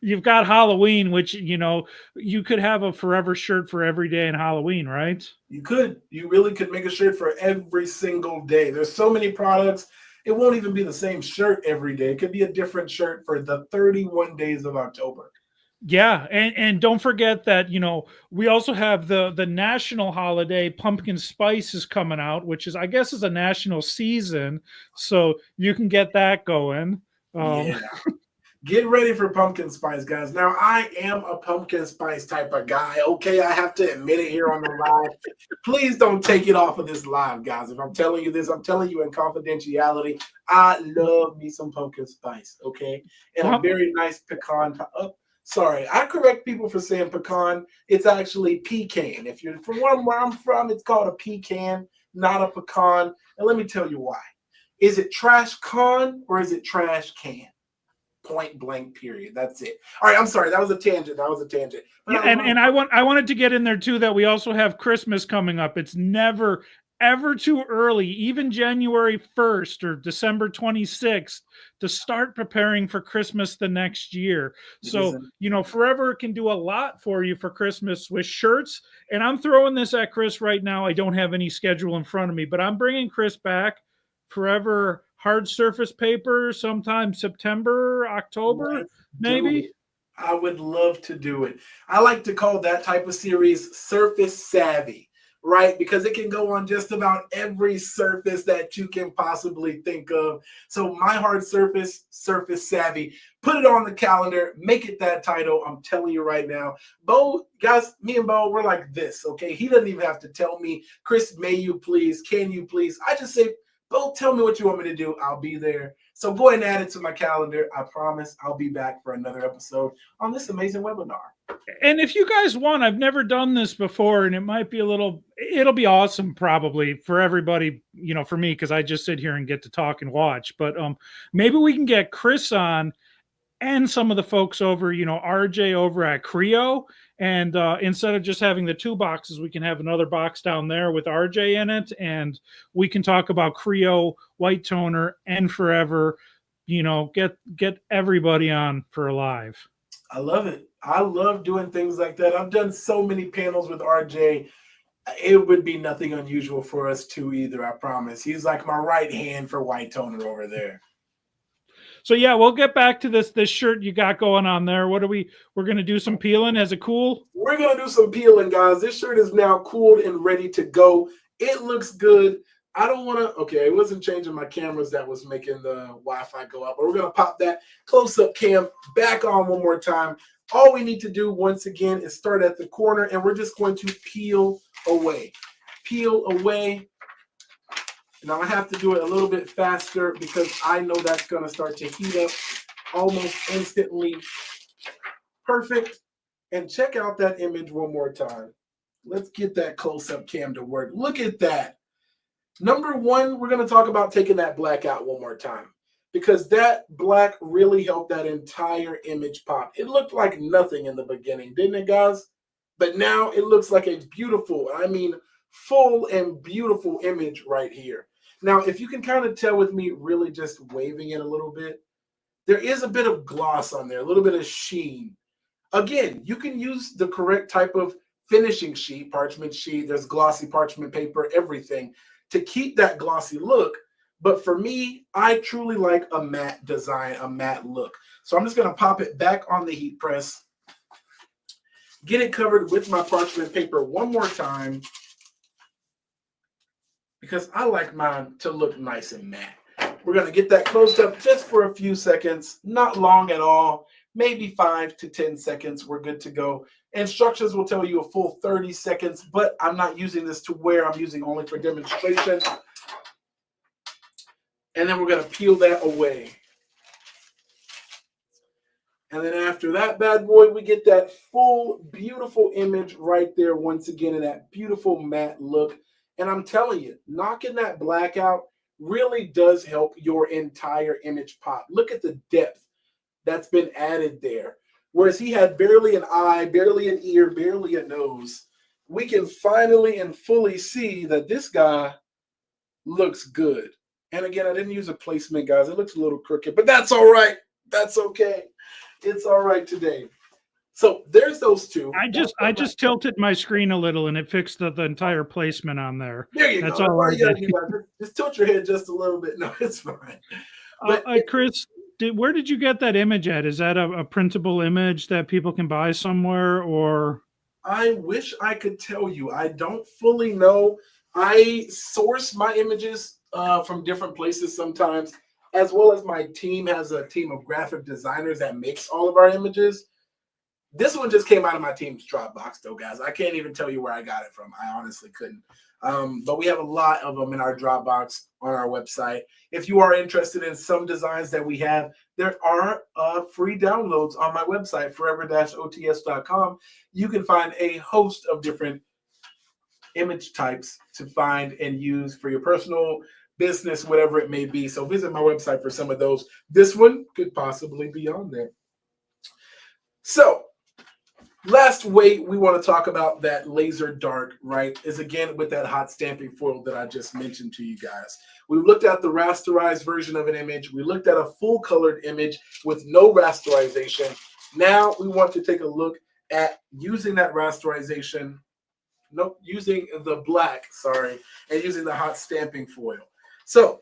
You've got Halloween, which, you know, you could have a Forever shirt for every day in Halloween, right? You could. You really could make a shirt for every single day. There's so many products. It won't even be the same shirt every day. It could be a different shirt for the 31 days of October. Yeah, and don't forget that, you know, we also have the national holiday pumpkin spice is coming out, which is, I guess, is a national season, so you can get that going. Yeah. Get ready for pumpkin spice, guys. Now, I am a pumpkin spice type of guy. Okay, I have to admit it here on the live. Please don't take it off of this live, guys. If I'm telling you this, I'm telling you in confidentiality. I love me some pumpkin spice, okay? And a very nice pecan. Sorry, I correct people for saying pecan. It's actually pecan. If you're from where I'm from, it's called a pecan, not a pecan. And let me tell you why. Is it trash con or is it trash can? Point blank, period. That's it. All right, I'm sorry. That was a tangent. But yeah, and I wanted to get in there too that we also have Christmas coming up. It's never ever too early, even January 1st or December 26th, to start preparing for Christmas the next year. So, you know, Forever can do a lot for you for Christmas with shirts. And I'm throwing this at Chris right now. I don't have any schedule in front of me, but I'm bringing Chris back. Forever hard surface paper sometime September, October, maybe. I would love to do it. I like to call that type of series surface savvy, right? Because it can go on just about every surface that you can possibly think of. So my hard surface, surface savvy, put it on the calendar, make it that title. I'm telling you right now, Bo, guys, me and Bo, we're like this, okay? He doesn't even have to tell me, Chris, may you please, can you please? I just say, Bo, tell me what you want me to do. I'll be there. So go ahead and add it to my calendar. I promise I'll be back for another episode on this amazing webinar. And if you guys want, I've never done this before, and it might be it'll be awesome probably for everybody, you know, for me, because I just sit here and get to talk and watch. But maybe we can get Chris on and some of the folks over, you know, RJ over at Creo, And instead of just having the 2 boxes, we can have another box down there with RJ in it. And we can talk about Creo, White Toner, and Forever. Get everybody on for a live. I love it. I love doing things like that. I've done so many panels with RJ. It would be nothing unusual for us two either, I promise. He's like my right hand for White Toner over there. So yeah, we'll get back to this shirt you got going on there. We're going to do some peeling. Has it cool? We're going to do some peeling, guys. This shirt is now cooled and ready to go. It looks good. I don't want to, okay, it wasn't changing my cameras that was making the Wi-Fi go up, but we're going to pop that close-up cam back on one more time. All we need to do once again is start at the corner, and we're just going to peel away. Peel away. Now I have to do it a little bit faster because I know that's going to start to heat up almost instantly. Perfect. And check out that image one more time. Let's get that close-up cam to work. Look at that. Number one, we're going to talk about taking that black out one more time because that black really helped that entire image pop. It looked like nothing in the beginning, didn't it, guys? But now it looks like a beautiful, I mean, full and beautiful image right here. Now, if you can kind of tell with me really just waving it a little bit, there is a bit of gloss on there, a little bit of sheen. Again, you can use the correct type of finishing sheet, parchment sheet, there's glossy parchment paper, everything, to keep that glossy look. But for me, I truly like a matte design, a matte look. So I'm just going to pop it back on the heat press, get it covered with my parchment paper one more time, because I like mine to look nice and matte. We're going to get that closed up just for a few seconds, not long at all, maybe 5 to 10 seconds. We're good to go. Instructions will tell you a full 30 seconds, but I'm not using this to wear. I'm using only for demonstration. And then we're going to peel that away. And then after that bad boy, we get that full, beautiful image right there once again in that beautiful matte look. And I'm telling you, knocking that black out really does help your entire image pop. Look at the depth that's been added there. Whereas he had barely an eye, barely an ear, barely a nose. We can finally and fully see that this guy looks good. And again, I didn't use a placement, guys. It looks a little crooked, but that's all right. That's okay. It's all right today. So there's those two. I just tilted my screen a little and it fixed the entire placement on there. There you That's go. all I did. Just tilt your head just a little bit. No, it's fine. But Chris, where did you get that image at? Is that a printable image that people can buy somewhere, or? I wish I could tell you. I don't fully know. I source my images from different places sometimes, as well as my team has a team of graphic designers that makes all of our images. This one just came out of my team's Dropbox, though, guys. I can't even tell you where I got it from. I honestly couldn't. But we have a lot of them in our Dropbox on our website. If you are interested in some designs that we have, there are free downloads on my website, forever-ots.com. You can find a host of different image types to find and use for your personal business, whatever it may be. So visit my website for some of those. This one could possibly be on there. So last way we want to talk about that laser dark, right, is again with that hot stamping foil that I just mentioned to you guys. We looked at the rasterized version of an image. We looked at a full colored image with no rasterization. Now we want to take a look at using that rasterization, using the black, and using the hot stamping foil. So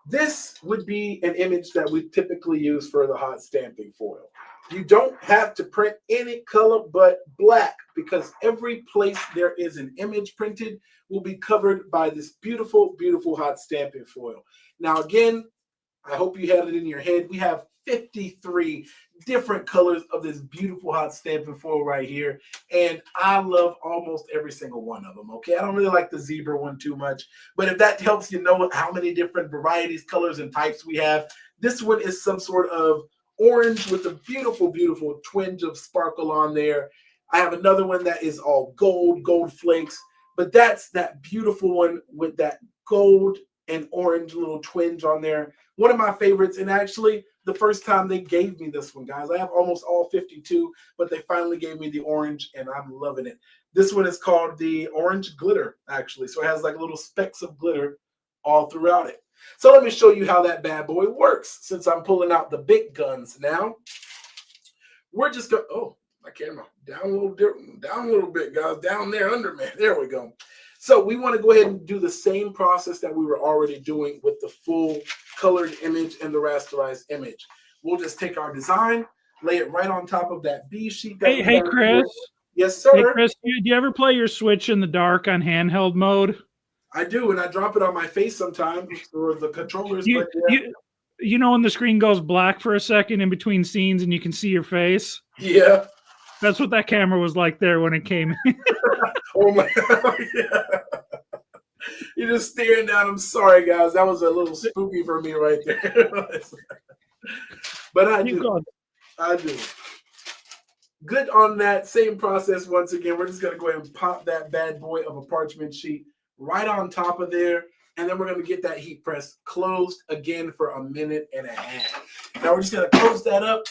this would be an image that we typically use for the hot stamping foil. You don't have to print any color but black, because every place there is an image printed will be covered by this beautiful, beautiful hot stamping foil. Now, again, I hope you had it in your head. We have 53 different colors of this beautiful hot stamping foil right here. And I love almost every single one of them, okay? I don't really like the zebra one too much. But if that helps you know how many different varieties, colors, and types we have, this one is some sort of orange with a beautiful, beautiful twinge of sparkle on there. I have another one that is all gold flakes, but that's that beautiful one with that gold and orange little twinge on there. One of my favorites, and actually the first time they gave me this one, guys. I have almost all 52, but they finally gave me the orange, and I'm loving it. This one is called the Orange Glitter, actually. So it has like little specks of glitter all throughout it. So let me show you how that bad boy works. Since I'm pulling out the big guns now, we're just going, oh, my camera, down a little bit, guys, down there under me. There we go. So we want to go ahead and do the same process that we were already doing with the full colored image and the rasterized image. We'll just take our design, lay it right on top of that B sheet. That Hey, Chris. Yes, sir. Hey, Chris, do you ever play your Switch in the dark on handheld mode? I do, and I drop it on my face sometimes for the controllers. You know when the screen goes black for a second in between scenes and you can see your face? Yeah. That's what that camera was like there when it came in. Oh my God. Yeah. You're just staring down. I'm sorry, guys. That was a little spooky for me right there. But I do. I do. Good on that same process. Once again, we're just going to go ahead and pop that bad boy of a parchment sheet right on top of there. And then we're going to get that heat press closed again for a minute and a half. Now we're just going to close that up,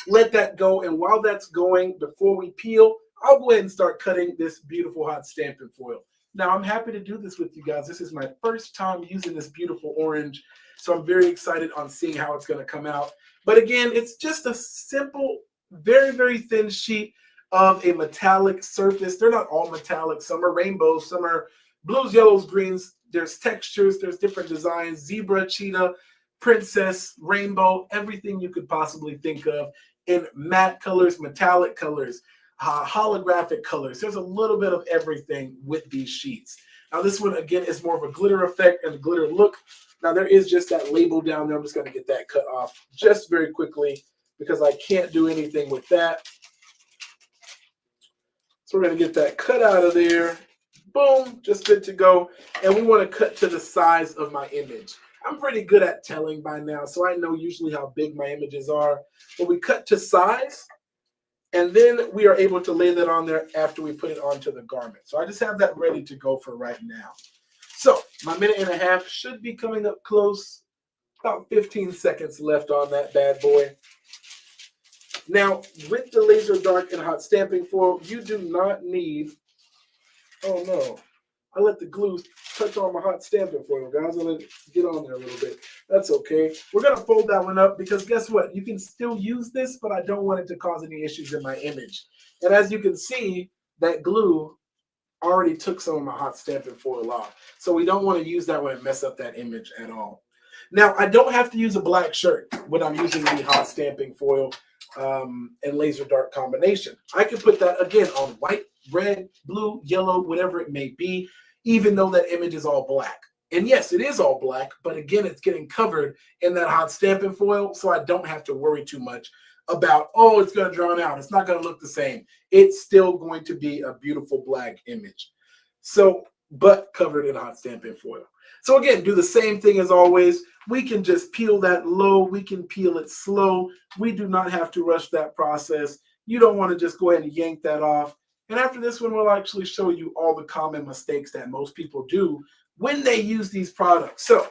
let that go. And while that's going, before we peel, I'll go ahead and start cutting this beautiful hot stamping foil. Now, I'm happy to do this with you guys. This is my first time using this beautiful orange, so I'm very excited on seeing how it's going to come out. But again, it's just a simple, very, very thin sheet of a metallic surface. They're not all metallic. Some are rainbows, some are blues, yellows, greens. There's textures, there's different designs, zebra, cheetah, princess, rainbow, everything you could possibly think of in matte colors, metallic colors, holographic colors. There's a little bit of everything with these sheets. Now this one, again, is more of a glitter effect and a glitter look. Now there is just that label down there. I'm just going to get that cut off just very quickly because I can't do anything with that. So we're going to get that cut out of there. Boom, just good to go. And we want to cut to the size of my image. I'm pretty good at telling by now, so I know usually how big my images are. But we cut to size. And then we are able to lay that on there after we put it onto the garment. So I just have that ready to go for right now. So my minute and a half should be coming up close. About 15 seconds left on that bad boy. Now, with the laser dark and hot stamping foil, you do not need, oh no, I let the glue touch on my hot stamping foil, guys. I let it get on there a little bit. That's okay. We're going to fold that one up because guess what? You can still use this, but I don't want it to cause any issues in my image. And as you can see, that glue already took some of my hot stamping foil off. So we don't want to use that one and mess up that image at all. Now, I don't have to use a black shirt when I'm using the hot stamping foil and laser dark combination. I can put that, again, on white, red, blue, yellow, whatever it may be, even though that image is all black. And yes, it is all black, but again, it's getting covered in that hot stamping foil, so I don't have to worry too much about, oh, it's going to drown out. It's not going to look the same. It's still going to be a beautiful black image. So, but covered in hot stamping foil. So again, do the same thing as always. We can just peel that low. We can peel it slow. We do not have to rush that process. You don't want to just go ahead and yank that off. And after this one, we'll actually show you all the common mistakes that most people do when they use these products. So,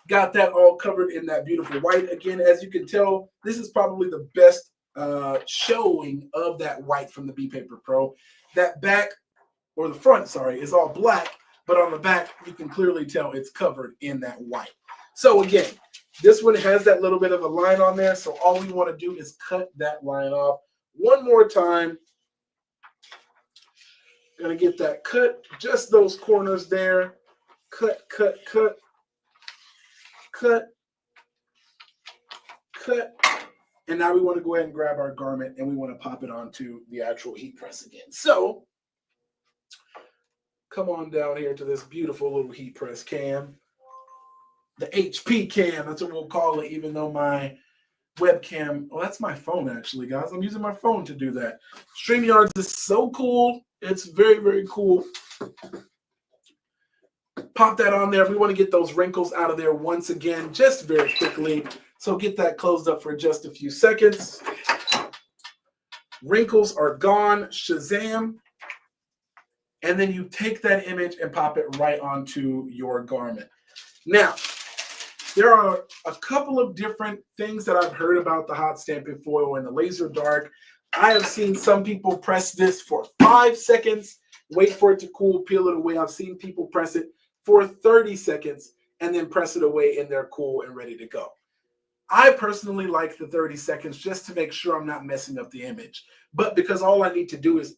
got that all covered in that beautiful white. Again, as you can tell, this is probably the best showing of that white from the B Paper Pro. That back, or the front, sorry, is all black, but on the back, you can clearly tell it's covered in that white. So again, this one has that little bit of a line on there, so all we want to do is cut that line off one more time. Gonna get that cut, just those corners there. Cut, cut, cut, cut, cut. And now we want to go ahead and grab our garment and we want to pop it onto the actual heat press again. So come on down here to this beautiful little heat press cam. The HP cam, that's what we'll call it, even though my webcam, well, that's my phone actually, guys. I'm using my phone to do that. StreamYards is so cool. It's very, very cool. Pop that on there. If we want to get those wrinkles out of there once again, just very quickly. So get that closed up for just a few seconds. Wrinkles are gone. Shazam. And then you take that image and pop it right onto your garment. Now, There are a couple of different things that I've heard about the hot stamping foil and the laser dark. I have seen some people press this for 5 seconds, wait for it to cool, peel it away. I've seen people press it for 30 seconds and then press it away and they're cool and ready to go. I personally like the 30 seconds just to make sure I'm not messing up the image. But because all I need to do is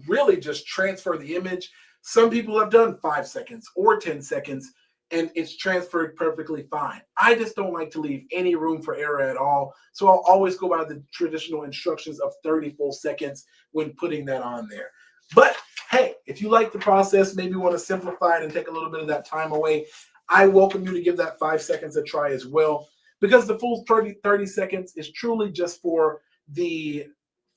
really just transfer the image, some people have done 5 seconds or 10 seconds and it's transferred perfectly fine. I just don't like to leave any room for error at all. So I'll always go by the traditional instructions of 30 full seconds when putting that on there. But hey, if you like the process, maybe you want to simplify it and take a little bit of that time away, I welcome you to give that 5 seconds a try as well, because the full 30 seconds is truly just for the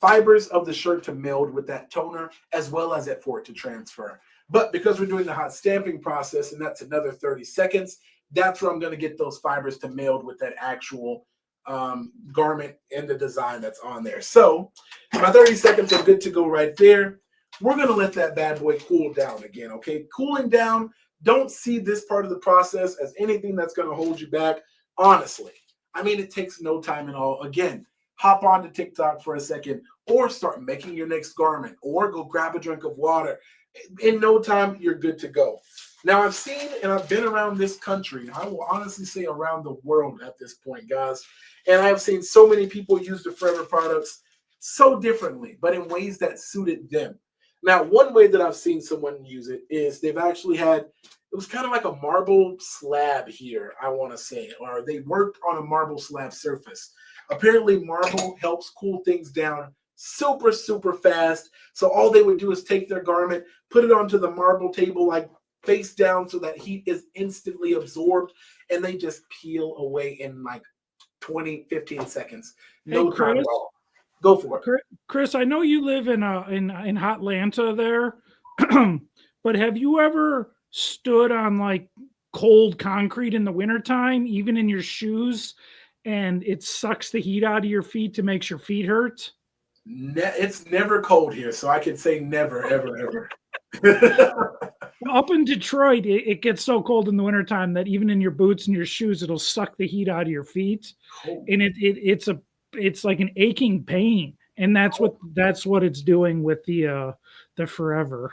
fibers of the shirt to meld with that toner, as well as for it to transfer. But because we're doing the hot stamping process, and that's another 30 seconds, that's where I'm going to get those fibers to meld with that actual garment and the design that's on there. So my 30 seconds are good to go right there. We're going to let that bad boy cool down again, okay? Cooling down, don't see this part of the process as anything that's going to hold you back, honestly. I mean, it takes no time at all. Again, hop on to TikTok for a second or start making your next garment or go grab a drink of water. In no time, you're good to go. Now, I've seen and I've been around this country, I will honestly say around the world at this point, guys, and I've seen so many people use the Forever products so differently, but in ways that suited them. Now, one way that I've seen someone use it is they've actually had, it was kind of like a marble slab here, I want to say, or they worked on a marble slab surface. Apparently, marble helps cool things down super, super fast. So all they would do is take their garment, put it onto the marble table, like face down, so that heat is instantly absorbed, and they just peel away in like 20, 15 seconds. No time at all. Go for it. Chris, I know you live in Hotlanta there, but have you ever stood on like cold concrete in the wintertime, even in your shoes, and it sucks the heat out of your feet to make your feet hurt? It's never cold here, so I can say never, ever, ever. Up in Detroit, it gets so cold in the wintertime that even in your boots and your shoes, it'll suck the heat out of your feet, and it's like an aching pain, and that's what it's doing with the Forever.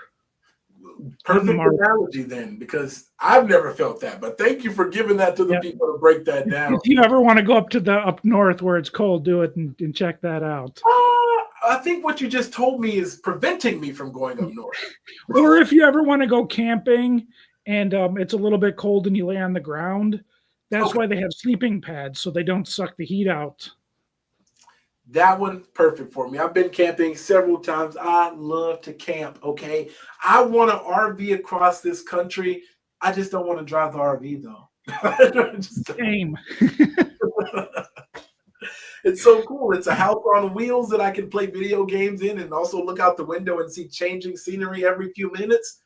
Perfect analogy then, because I've never felt that. But thank you for giving that to the people to break that down. If you ever want to go up north where it's cold, do it and check that out. I think what you just told me is preventing me from going up north. Or if you ever want to go camping and it's a little bit cold and you lay on the ground, that's why they have sleeping pads, so they don't suck the heat out. That one, perfect for me. I've been camping several times. I love to camp, okay? I want an RV across this country. I just don't want to drive the RV, though. Same. It's so cool. It's a house on wheels that I can play video games in and also look out the window and see changing scenery every few minutes.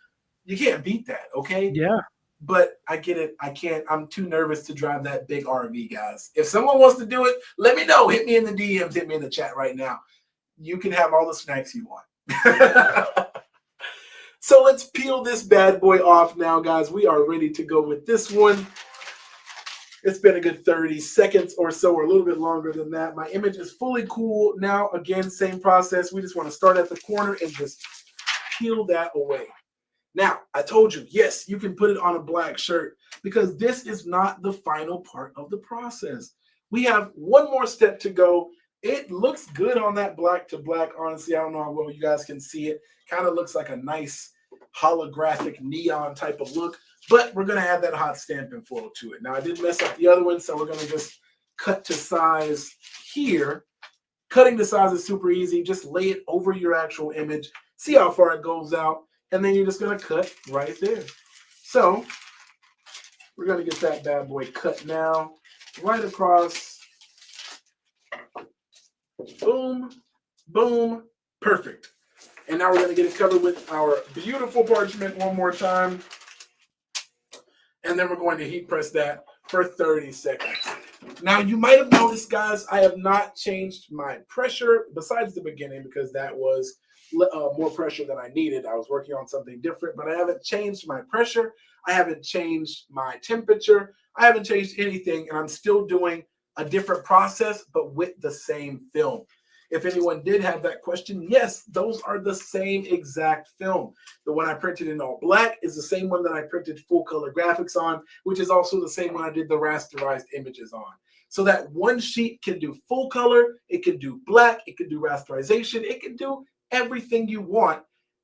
You can't beat that, okay? Yeah. But I get it. I can't. I'm too nervous to drive that big RV, guys. If someone wants to do it, let me know. Hit me in the DMs. Hit me in the chat right now. You can have all the snacks you want. So let's peel this bad boy off now, guys. We are ready to go with this one. It's been a good 30 seconds or so, or a little bit longer than that. My image is fully cool. Now, again, same process. We just want to start at the corner and just peel that away. Now, I told you, yes, you can put it on a black shirt because this is not the final part of the process. We have one more step to go. It looks good on that black to black. Honestly, I don't know how well you guys can see it. Kind of looks like a nice holographic neon type of look, but we're going to add that hot stamping foil to it. Now, I did mess up the other one, so we're going to just cut to size here. Cutting to size is super easy. Just lay it over your actual image. See how far it goes out. And then you're just going to cut right there. So we're going to get that bad boy cut now. Right across. Boom. Boom. Perfect. And now we're going to get it covered with our beautiful parchment one more time. And then we're going to heat press that for 30 seconds. Now, you might have noticed, guys, I have not changed my pressure besides the beginning because that was more pressure than I needed. I was working on something different, but I haven't changed my pressure. I haven't changed my temperature. I haven't changed anything, and I'm still doing a different process, but with the same film. If anyone did have that question, yes, those are the same exact film. The one I printed in all black is the same one that I printed full color graphics on, which is also the same one I did the rasterized images on. So that one sheet can do full color, it can do black, it can do rasterization, it can do everything you want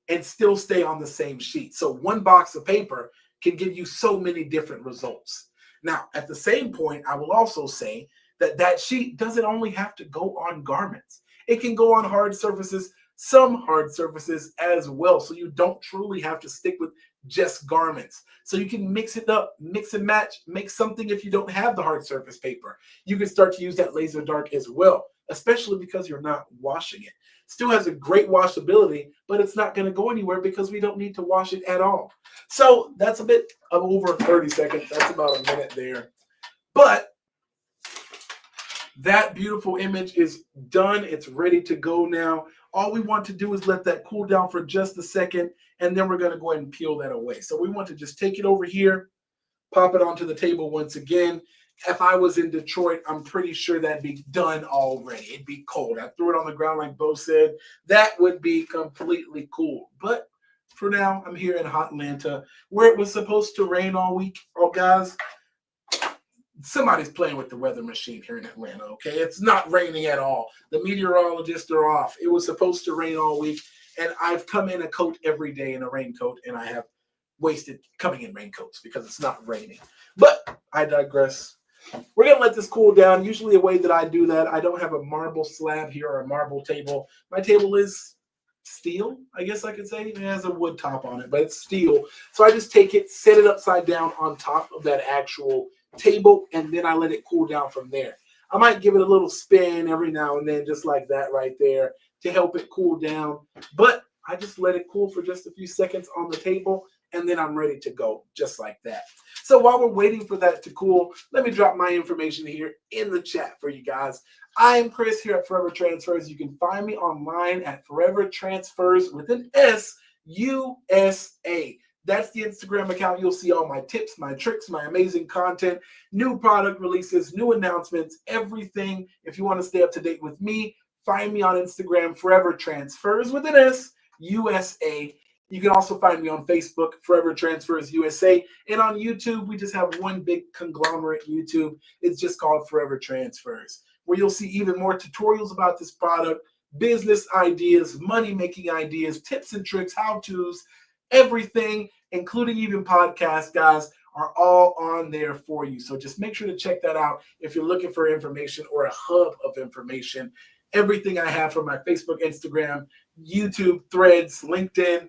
and still stay on the same sheet. So one box of paper can give you so many different results. Now, at the same point, I will also say that that sheet doesn't only have to go on garments. It can go on hard surfaces, some hard surfaces as well. So you don't truly have to stick with just garments. So you can mix it up, mix and match, make something if you don't have the hard surface paper. You can start to use that laser dark as well, especially because you're not washing it. Still has a great washability, but it's not going to go anywhere because we don't need to wash it at all. So that's a bit of over 30 seconds. That's about a minute there. But that beautiful image is done. It's ready to go now. All we want to do is let that cool down for just a second, and then we're going to go ahead and peel that away. So we want to just take it over here, pop it onto the table once again. If I was in Detroit, I'm pretty sure that'd be done already. It'd be cold. I threw it on the ground like Bo said. That would be completely cool. But for now, I'm here in hot Atlanta, where it was supposed to rain all week. Oh, guys, somebody's playing with the weather machine here in Atlanta, okay? It's not raining at all. The meteorologists are off. It was supposed to rain all week, and I've come in a coat every day in a raincoat, and I have wasted coming in raincoats because it's not raining. But I digress. We're going to let this cool down. Usually a way that I do that, I don't have a marble slab here or a marble table. My table is steel, I guess I could say. It has a wood top on it, but it's steel. So I just take it, set it upside down on top of that actual table, and then I let it cool down from there. I might give it a little spin every now and then, just like that right there, to help it cool down. But I just let it cool for just a few seconds on the table, and then I'm ready to go, just like that. So while we're waiting for that to cool, let me drop my information here in the chat for you guys. I am Chris here at Forever Transfers. You can find me online at Forever Transfers with an S, USA. That's the Instagram account. You'll see all my tips, my tricks, my amazing content, new product releases, new announcements, everything. If you want to stay up to date with me, find me on Instagram, Forever Transfers with an S, USA. You can also find me on Facebook, Forever Transfers USA. And on YouTube, we just have one big conglomerate YouTube. It's just called Forever Transfers, where you'll see even more tutorials about this product, business ideas, money-making ideas, tips and tricks, how-tos, everything, including even podcasts, guys, are all on there for you. So just make sure to check that out if you're looking for information or a hub of information. Everything I have from my Facebook, Instagram, YouTube, Threads, LinkedIn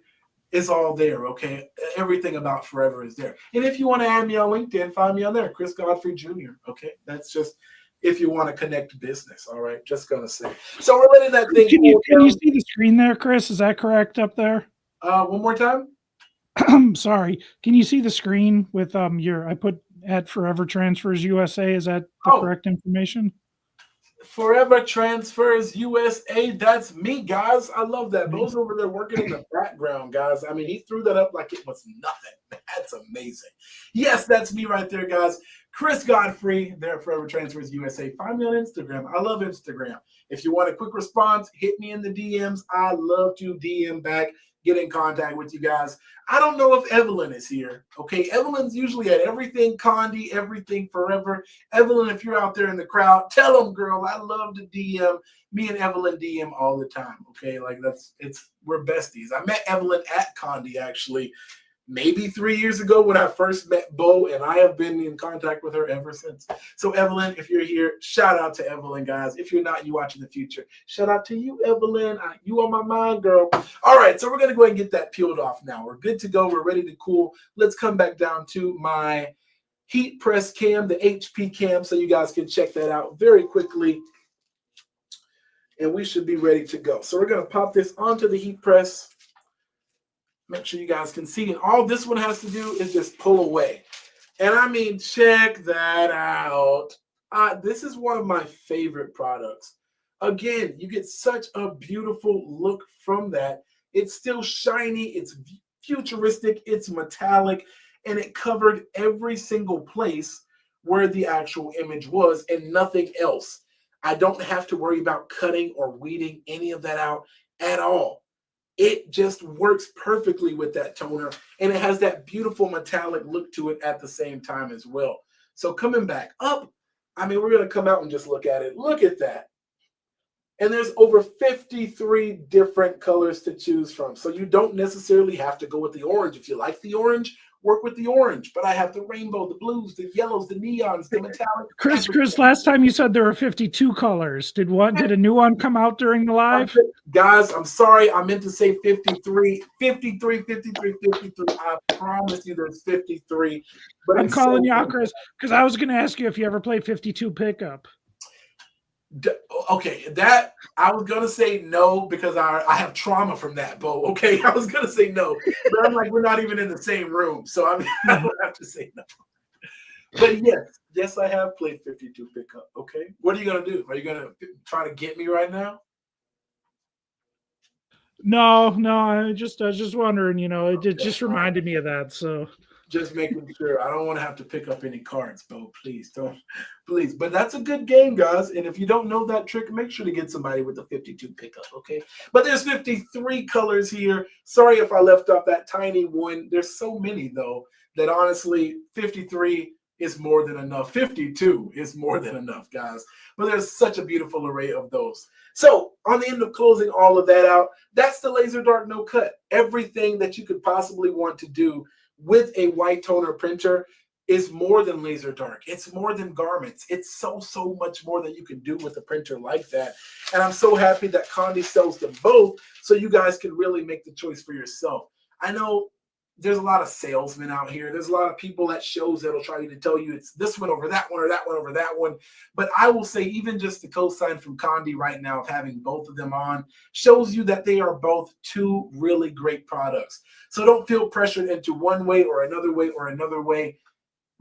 is all there, okay? Everything about Forever is there. And if you want to add me on LinkedIn, find me on there, Chris Godfrey Jr., okay? That's just if you want to connect business, all right? Just going to say. So we're letting that thing Can you see the screen there, Chris? Is that correct up there? One more time? I'm sorry. Can you see the screen with I put at Forever Transfers USA? Is that the correct information? Forever Transfers USA. That's me, guys. I love that. Bo's over there working in the background, guys. I mean, he threw that up like it was nothing. That's amazing. Yes, that's me right there, guys. Chris Godfrey there at Forever Transfers USA. Find me on Instagram. I love Instagram. If you want a quick response, hit me in the DMs. I love to DM back, get in contact with you guys. I don't know if Evelyn is here. Okay, Evelyn's usually at everything Condi, everything Forever. Evelyn, if you're out there in the crowd, tell them, girl, I love to DM. Me and Evelyn DM all the time. Okay, like we're besties. I met Evelyn at Condi actually maybe 3 years ago when I first met Bo, and I have been in contact with her ever since. So Evelyn, if you're here, shout out to Evelyn, guys. If you're not, you watch in the future. Shout out to you, Evelyn. You on my mind, girl. All right, so we're going to go ahead and get that peeled off now. We're good to go. We're ready to cool. Let's come back down to my heat press cam, the HP cam, so you guys can check that out very quickly. And we should be ready to go. So we're going to pop this onto the heat press. Make sure you guys can see it. All this one has to do is just pull away. And I mean, check that out. This is one of my favorite products. Again, you get such a beautiful look from that. It's still shiny, it's futuristic, it's metallic, and it covered every single place where the actual image was and nothing else. I don't have to worry about cutting or weeding any of that out at all. It just works perfectly with that toner, and it has that beautiful metallic look to it at the same time as well. So coming back up, I mean, we're going to come out and just look at it. Look at that. And there's over 53 different colors to choose from. So you don't necessarily have to go with the orange. If you like the orange, work with the orange. But I have the rainbow, the blues, the yellows, the neons, the metallic. Chris, last time you said there were 52 colors. Did a new one come out during the live? Guys, I'm sorry. I meant to say 53. 53, 53, 53. I promise you there's 53. But I'm calling you out, Chris, because I was going to ask you if you ever played 52 pickup. Okay, that I was gonna say no because I have trauma from that, Bo. Okay, I was gonna say no, but I'm like, we're not even in the same room, so I don't have to say no. But yes, I have played 52 pickup. Okay, what are you gonna do? Are you gonna try to get me right now? No, I was just wondering. It just reminded me of that. So just making sure. I don't want to have to pick up any cards, Bo. Please don't. Please. But that's a good game, guys. And if you don't know that trick, make sure to get somebody with a 52 pickup, okay? But there's 53 colors here. Sorry if I left off that tiny one. There's so many, though, that honestly, 53 is more than enough. 52 is more than enough, guys. But there's such a beautiful array of those. So on the end of closing all of that out, that's the Laser Dark No Cut. Everything that you could possibly want to do with a white toner printer is more than laser dark. It's more than garments. It's so much more that you can do with a printer like that. And I'm so happy that Conde sells them both so you guys can really make the choice for yourself. I know there's a lot of salesmen out here. There's a lot of people at shows that'll try to tell you it's this one over that one or that one over that one. But I will say even just the cosign from Conde right now of having both of them on shows you that they are both two really great products. So don't feel pressured into one way or another way or another way.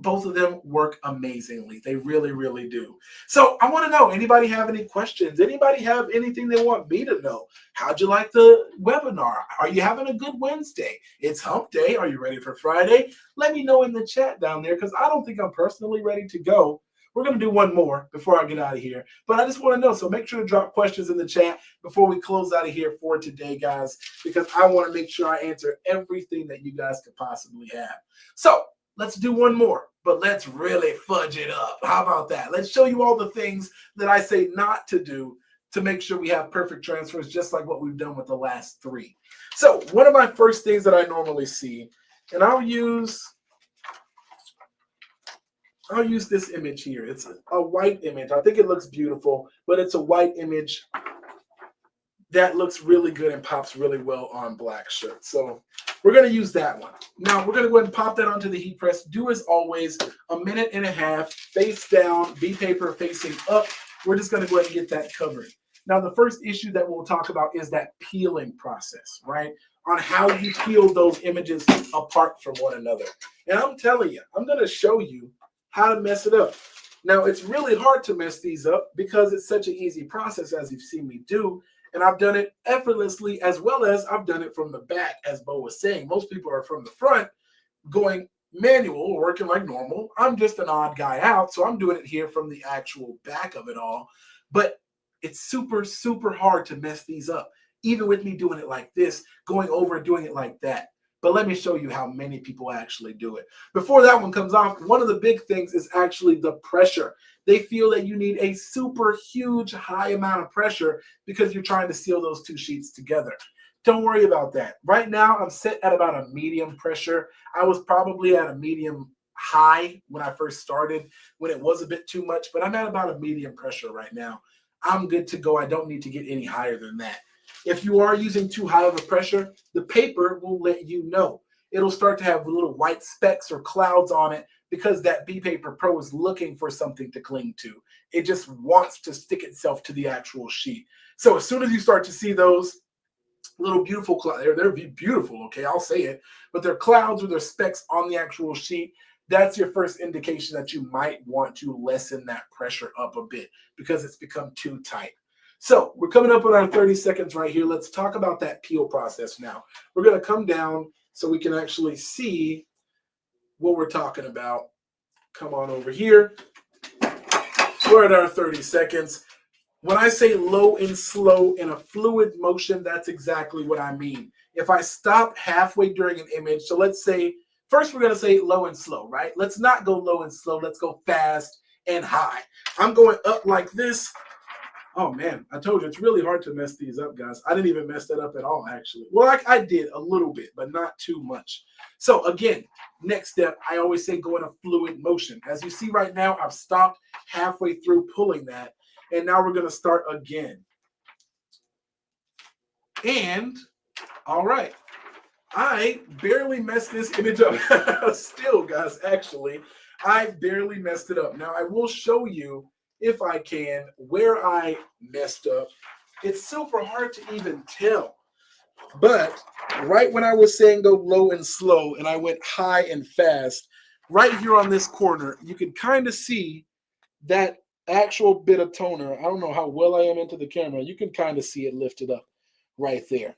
Both of them work amazingly. They really, really do. So I want to know, anybody have any questions? Anybody have anything they want me to know? How'd you like the webinar? Are you having a good Wednesday? It's hump day. Are you ready for Friday? Let me know in the chat down there because I don't think I'm personally ready to go. We're going to do one more before I get out of here. But I just want to know. So make sure to drop questions in the chat before we close out of here for today, guys, because I want to make sure I answer everything that you guys could possibly have. So let's do one more, but let's really fudge it up. How about that? Let's show you all the things that I say not to do to make sure we have perfect transfers, just like what we've done with the last three. So one of my first things that I normally see, and I'll use this image here. It's a white image. I think it looks beautiful, but it's a white image that looks really good and pops really well on black shirts. So we're going to use that one. Now we're going to go ahead and pop that onto the heat press. Do as always, 1.5 minutes, face down, B paper facing up. We're just going to go ahead and get that covered. Now the first issue that we'll talk about is that peeling process, right? On how you peel those images apart from one another. And I'm telling you, I'm going to show you how to mess it up. Now it's really hard to mess these up because it's such an easy process, as you've seen me do. And I've done it effortlessly, as well as I've done it from the back, as Bo was saying. Most people are from the front going manual, working like normal. I'm just an odd guy out, so I'm doing it here from the actual back of it all. But it's super hard to mess these up, even with me doing it like this, going over and doing it like that. But let me show you how many people actually do it. Before that one comes off, one of the big things is actually the pressure. They feel that you need a super huge high amount of pressure because you're trying to seal those two sheets together. Don't worry about that. Right now, I'm set at about a medium pressure. I was probably at a medium high when I first started, when it was a bit too much, but I'm at about a medium pressure right now. I'm good to go. I don't need to get any higher than that. If you are using too high of a pressure, the paper will let you know. It'll start to have little white specks or clouds on it because that B Paper Pro is looking for something to cling to. It just wants to stick itself to the actual sheet. So as soon as you start to see those little beautiful clouds, they're beautiful, okay, I'll say it, but they're clouds or they're specks on the actual sheet, that's your first indication that you might want to lessen that pressure up a bit because it's become too tight. So we're coming up on our 30 seconds right here. Let's talk about that peel process now. We're going to come down so we can actually see what we're talking about. Come on over here. We're at our 30 seconds. When I say low and slow in a fluid motion, that's exactly what I mean. If I stop halfway during an image, so let's say, first we're going to say low and slow, right? Let's not go low and slow. Let's go fast and high. I'm going up like this. Oh, man, I told you, it's really hard to mess these up, guys. I didn't even mess that up at all, actually. Well, I did a little bit, but not too much. So, again, next step, I always say go in a fluid motion. As you see right now, I've stopped halfway through pulling that, and now we're going to start again. And, all right, I barely messed this image up. Still, guys, actually, I barely messed it up. Now, I will show you, if I can, where I messed up. It's super hard to even tell. But right when I was saying go low and slow and I went high and fast, right here on this corner, you can kind of see that actual bit of toner. I don't know how well I am into the camera. You can kind of see it lifted up right there.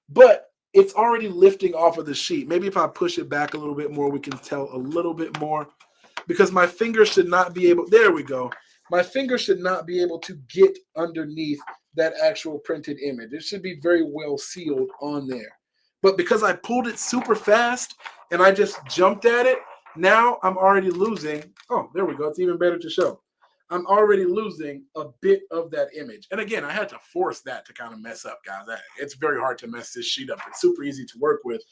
But it's already lifting off of the sheet. Maybe if I push it back a little bit more, we can tell a little bit more. Because my finger should not be able, there we go. My finger should not be able to get underneath that actual printed image. It should be very well sealed on there. But because I pulled it super fast and I just jumped at it, now I'm already losing. Oh, there we go. It's even better to show. I'm already losing a bit of that image. And again, I had to force that to kind of mess up, guys. It's very hard to mess this sheet up. It's super easy to work with.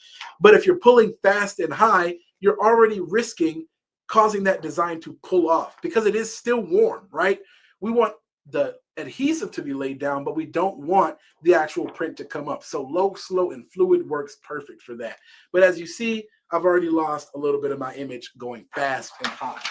But if you're pulling fast and high, you're already risking causing that design to pull off because it is still warm, right? We want the adhesive to be laid down, but we don't want the actual print to come up. So low, slow, and fluid works perfect for that. But as you see, I've already lost a little bit of my image going fast and high.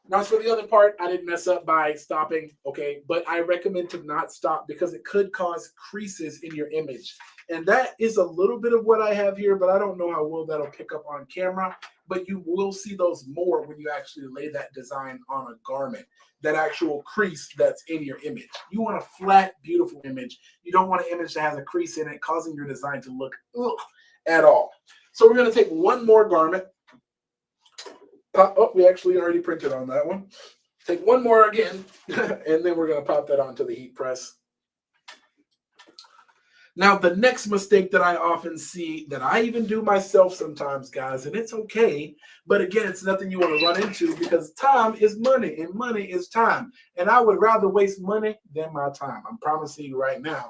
Now, for the other part, I didn't mess up by stopping, okay? But I recommend to not stop because it could cause creases in your image. And that is a little bit of what I have here, but I don't know how well that'll pick up on camera. But you will see those more when you actually lay that design on a garment, that actual crease that's in your image. You want a flat, beautiful image. You don't want an image that has a crease in it, causing your design to look at all. So we're going to take one more garment. Pop, oh, we actually already printed on that one. Take one more again, and then we're going to pop that onto the heat press. Now, the next mistake that I often see, that I even do myself sometimes, guys, and it's okay, but again, it's nothing you want to run into because time is money, and money is time. And I would rather waste money than my time. I'm promising you right now.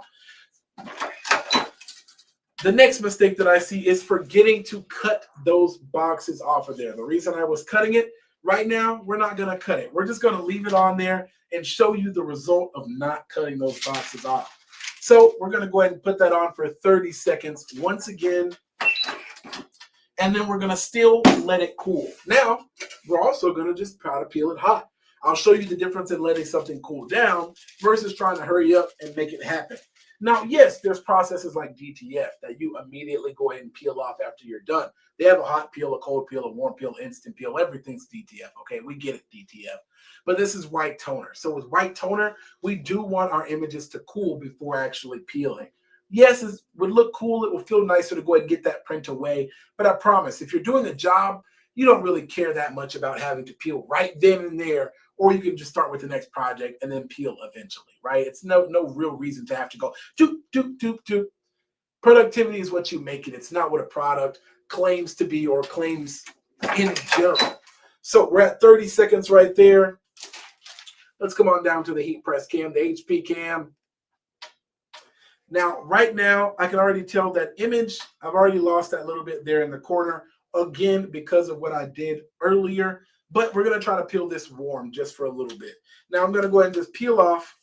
The next mistake that I see is forgetting to cut those boxes off of there. The reason I was cutting it, right now, we're not going to cut it. We're just going to leave it on there and show you the result of not cutting those boxes off. So we're going to go ahead and put that on for 30 seconds once again. And then we're going to still let it cool. Now, we're also going to just powder peel it hot. I'll show you the difference in letting something cool down versus trying to hurry up and make it happen. Now, yes, there's processes like DTF that you immediately go ahead and peel off after you're done. They have a hot peel, a cold peel, a warm peel, instant peel. Everything's DTF, okay? We get it, DTF. But this is white toner. So with white toner, we do want our images to cool before actually peeling. Yes, it would look cool. It will feel nicer to go ahead and get that print away. But I promise, if you're doing a job, you don't really care that much about having to peel right then and there, or you can just start with the next project and then peel eventually, right? It's no real reason to have to go doop, doop, doop, doop. Productivity is what you make it. It's not what a product claims to be or claims in general. So we're at 30 seconds right there. Let's come on down to the heat press cam, the HP cam. Now, right now, I can already tell that image, I've already lost that little bit there in the corner, again, because of what I did earlier. But we're going to try to peel this warm just for a little bit. Now, I'm going to go ahead and just peel off.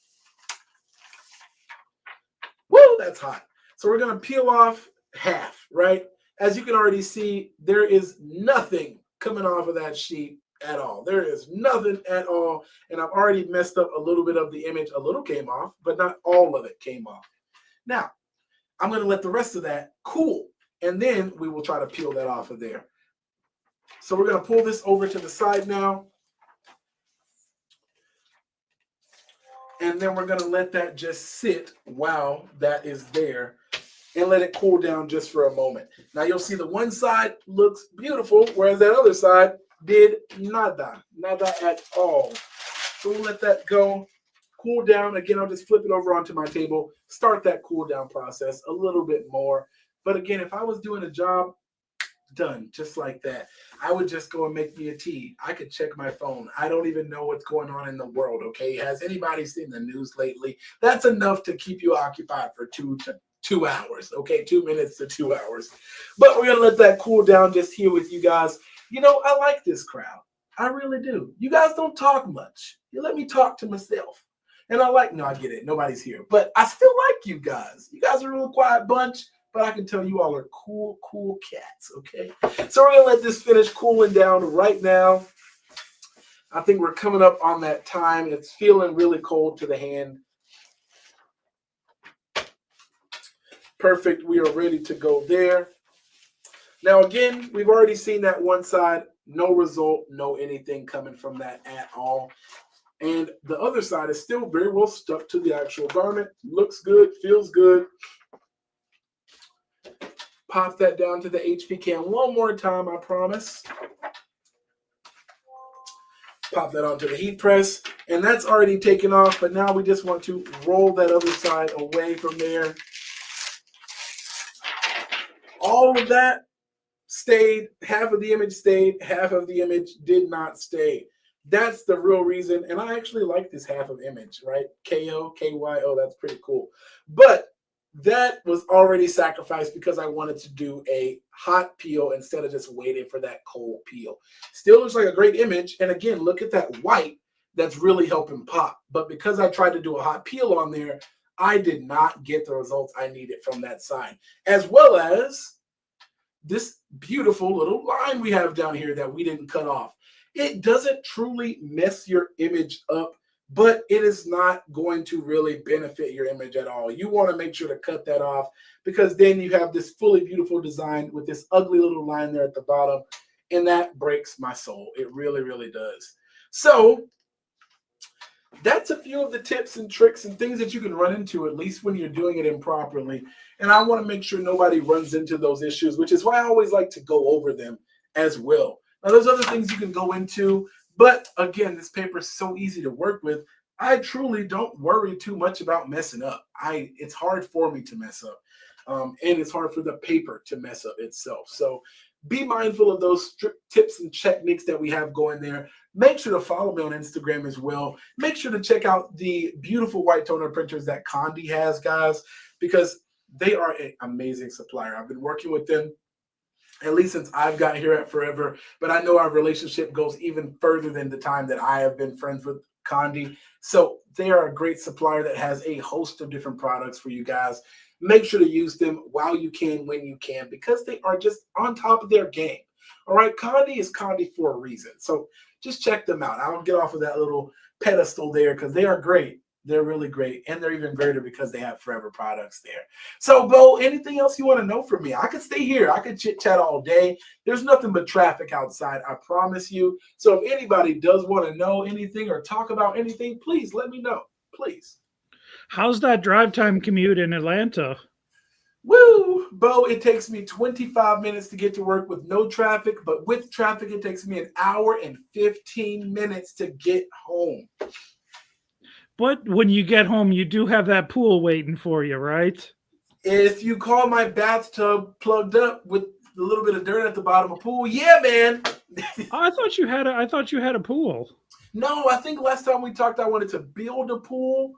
Woo, that's hot. So we're going to peel off half, right? As you can already see, there is nothing coming off of that sheet at all. There is nothing at all. And I've already messed up a little bit of the image. A little came off, but not all of it came off. Now, I'm going to let the rest of that cool, and then we will try to peel that off of there. So we're going to pull this over to the side now. And then we're going to let that just sit while that is there and let it cool down just for a moment. Now you'll see the one side looks beautiful, whereas that other side did nada at all. So we'll let that go, cool down. Again, I'll just flip it over onto my table, start that cool down process a little bit more. But again, if I was doing a job, done just like that, I would just go and make me a tea. I could check my phone. I don't even know what's going on in the world, okay? Has anybody seen the news lately? That's enough to keep you occupied for 2 hours, okay? 2 minutes to 2 hours. But we're gonna let that cool down just here with you guys. You know, I like this crowd. I really do. You guys don't talk much. You let me talk to myself. And I get it. Nobody's here. But I still like you guys. You guys are a real quiet bunch, but I can tell you all are cool, cool cats, okay? So we're going to let this finish cooling down right now. I think we're coming up on that time. It's feeling really cold to the hand. Perfect. We are ready to go there. Now, again, we've already seen that one side. No result, no anything coming from that at all. And the other side is still very well stuck to the actual garment. Looks good, feels good. Pop that down to the HP can one more time, I promise. Pop that onto the heat press. And that's already taken off, but now we just want to roll that other side away from there. All of that stayed. Half of the image stayed. Half of the image did not stay. That's the real reason. And I actually like this half of image, right? KO, KYO, that's pretty cool. But that was already sacrificed because I wanted to do a hot peel instead of just waiting for that cold peel. Still looks like a great image. And again, look at that white that's really helping pop. But because I tried to do a hot peel on there, I did not get the results I needed from that side. As well as this beautiful little line we have down here that we didn't cut off. It doesn't truly mess your image up, but it is not going to really benefit your image at all. You want to make sure to cut that off because then you have this fully beautiful design with this ugly little line there at the bottom, and that breaks my soul. It really, really does. So that's a few of the tips and tricks and things that you can run into, at least when you're doing it improperly. And I want to make sure nobody runs into those issues, which is why I always like to go over them as well. Now, there's other things you can go into, but again, this paper is so easy to work with. I truly don't worry too much about messing up. It's hard for me to mess up, and it's hard for the paper to mess up itself. So be mindful of those tips and techniques that we have going there. Make sure to follow me on Instagram as well. Make sure to check out the beautiful white toner printers that Condi has, guys, because they are an amazing supplier. I've been working with them at least since I've got here at Forever, but I know our relationship goes even further than the time that I have been friends with Condi. So they are a great supplier that has a host of different products for you guys. Make sure to use them while you can, when you can, because they are just on top of their game. All right, Condi is Condi for a reason. So just check them out. I don't get off of that little pedestal there because they are great. They're really great, and they're even greater because they have Forever products there. So, Bo, anything else you want to know from me? I could stay here. I could chit-chat all day. There's nothing but traffic outside, I promise you. So if anybody does want to know anything or talk about anything, please let me know. Please. How's that drive time commute in Atlanta? Woo! Bo, it takes me 25 minutes to get to work with no traffic, but with traffic, it takes me an hour and 15 minutes to get home. But when you get home, you do have that pool waiting for you, right? If you call my bathtub plugged up with a little bit of dirt at the bottom of the pool, yeah, man. I thought you had a pool. No, I think last time we talked, I wanted to build a pool,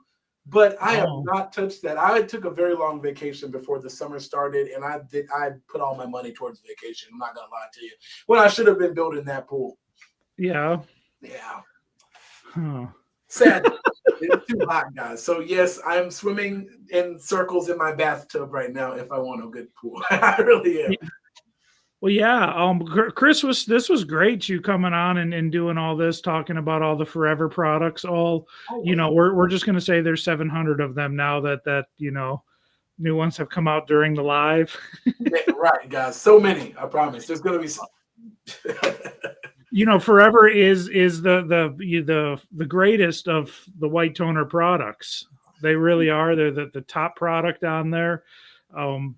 but I have not touched that. I took a very long vacation before the summer started, and I put all my money towards vacation. I'm not gonna lie to you. When I should have been building that pool. Yeah. Yeah. Huh. Sad. It's too hot, guys. So yes, I'm swimming in circles in my bathtub right now if I want a good pool. I really am. Yeah. Well, yeah. Chris, this was great. You coming on and doing all this, talking about all the Forever products. We're just gonna say there's 700 of them now that new ones have come out during the live. Yeah, right, guys. So many. I promise. There's gonna be some. Forever is the greatest of the white toner products. They really are. They're the top product on there. Um,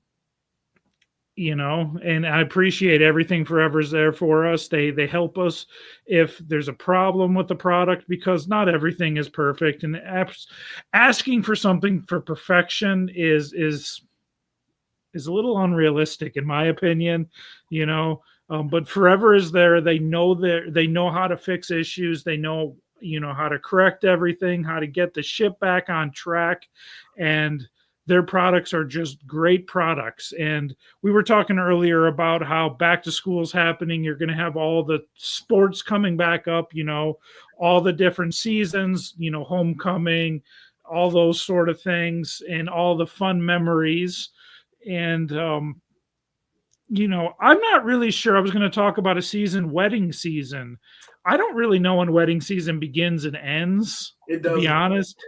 and I appreciate everything Forever's there for us. They help us if there's a problem with the product, because not everything is perfect, and asking for something for perfection is a little unrealistic in my opinion. But Forever is there. They know how to fix issues. They know how to correct everything, how to get the ship back on track, and their products are just great products. And we were talking earlier about how back to school is happening. You're going to have all the sports coming back up, all the different seasons, homecoming, all those sort of things, and all the fun memories. And I'm not really sure. I was going to talk about wedding season. I don't really know when wedding season begins and ends, It to does. be honest.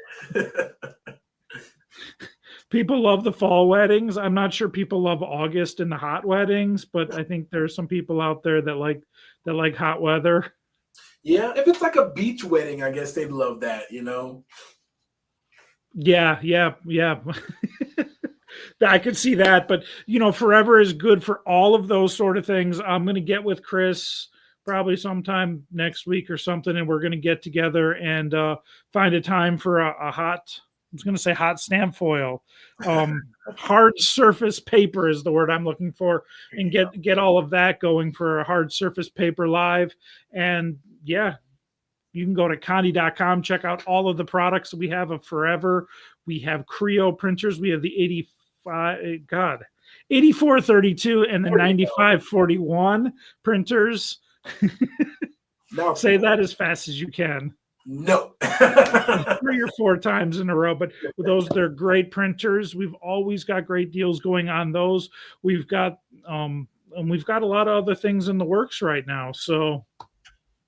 People love the fall weddings. I'm not sure people love August and the hot weddings, but I think there's some people out there that like hot weather. Yeah, if it's like a beach wedding, I guess they'd love that, Yeah. I could see that, but Forever is good for all of those sort of things. I'm going to get with Chris probably sometime next week or something, and we're going to get together and find a time for a hot. I was going to say hot stamp foil. Hard surface paper is the word I'm looking for, and get all of that going for a hard surface paper live. And yeah, you can go to Condi.com, check out all of the products that we have of Forever. We have Creo printers. We have the 8432 and the 9541 printers. No. Say that as fast as you can. No. 3 or 4 times in a row, but they're great printers. We've always got great deals going on those. We've got a lot of other things in the works right now. So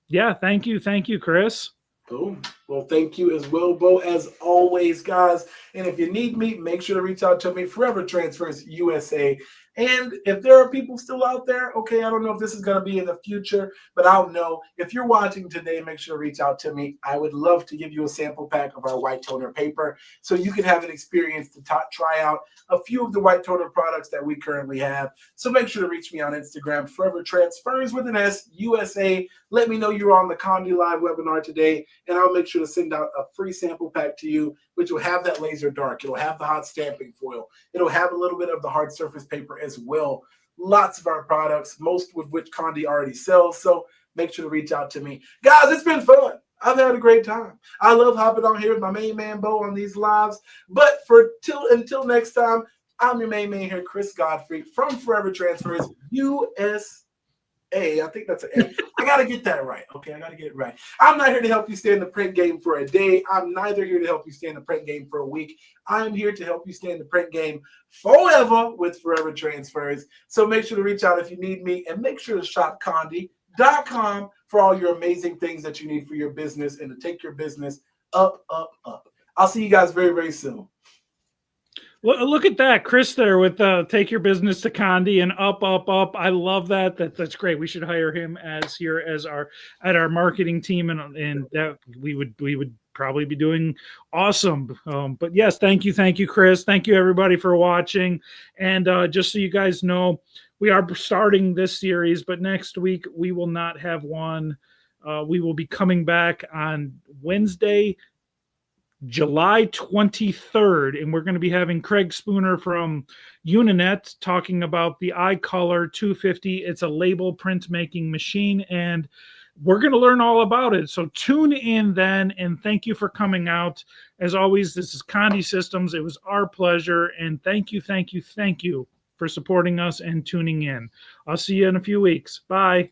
yeah, thank you, Chris. Boom. Well, thank you as well, Bo, as always, guys. And if you need me, make sure to reach out to me, Forever Transfers USA. And if there are people still out there, okay, I don't know if this is going to be in the future, but I'll know. If you're watching today, make sure to reach out to me. I would love to give you a sample pack of our white toner paper so you can have an experience to try out a few of the white toner products that we currently have. So make sure to reach me on Instagram, Forever Transfers with an S, USA. Let me know you're on the Condi Live webinar today, and I'll make sure to send out a free sample pack to you, which will have that laser dark. It'll have the hot stamping foil. It'll have a little bit of the hard surface paper as well. Lots of our products, most with which Condi already sells. So make sure to reach out to me. Guys, it's been fun. I've had a great time. I love hopping on here with my main man, Bo, on these lives. But until next time, I'm your main man here, Chris Godfrey from Forever Transfers USA. I think that's an A. I got to get that right. Okay, I got to get it right. I'm not here to help you stay in the print game for a day. I'm neither here to help you stay in the print game for a week. I'm here to help you stay in the print game forever with Forever Transfers. So make sure to reach out if you need me, and make sure to shop Condi.com for all your amazing things that you need for your business and to take your business up, up, up. I'll see you guys very, very soon. Look at that, Chris there with take your business to Condi and up, up, up. I love that. That's great. We should hire him as our marketing team, and that we would probably be doing awesome. But yes, thank you, Chris. Thank you everybody for watching. And just so you guys know, we are starting this series, but next week we will not have one. We will be coming back on Wednesday, July 23rd, and we're going to be having Craig Spooner from Uninet talking about the iColor 250. It's a label printmaking machine, and we're going to learn all about it. So tune in then, and thank you for coming out. As always, this is Condi Systems. It was our pleasure, and thank you for supporting us and tuning in. I'll see you in a few weeks. Bye.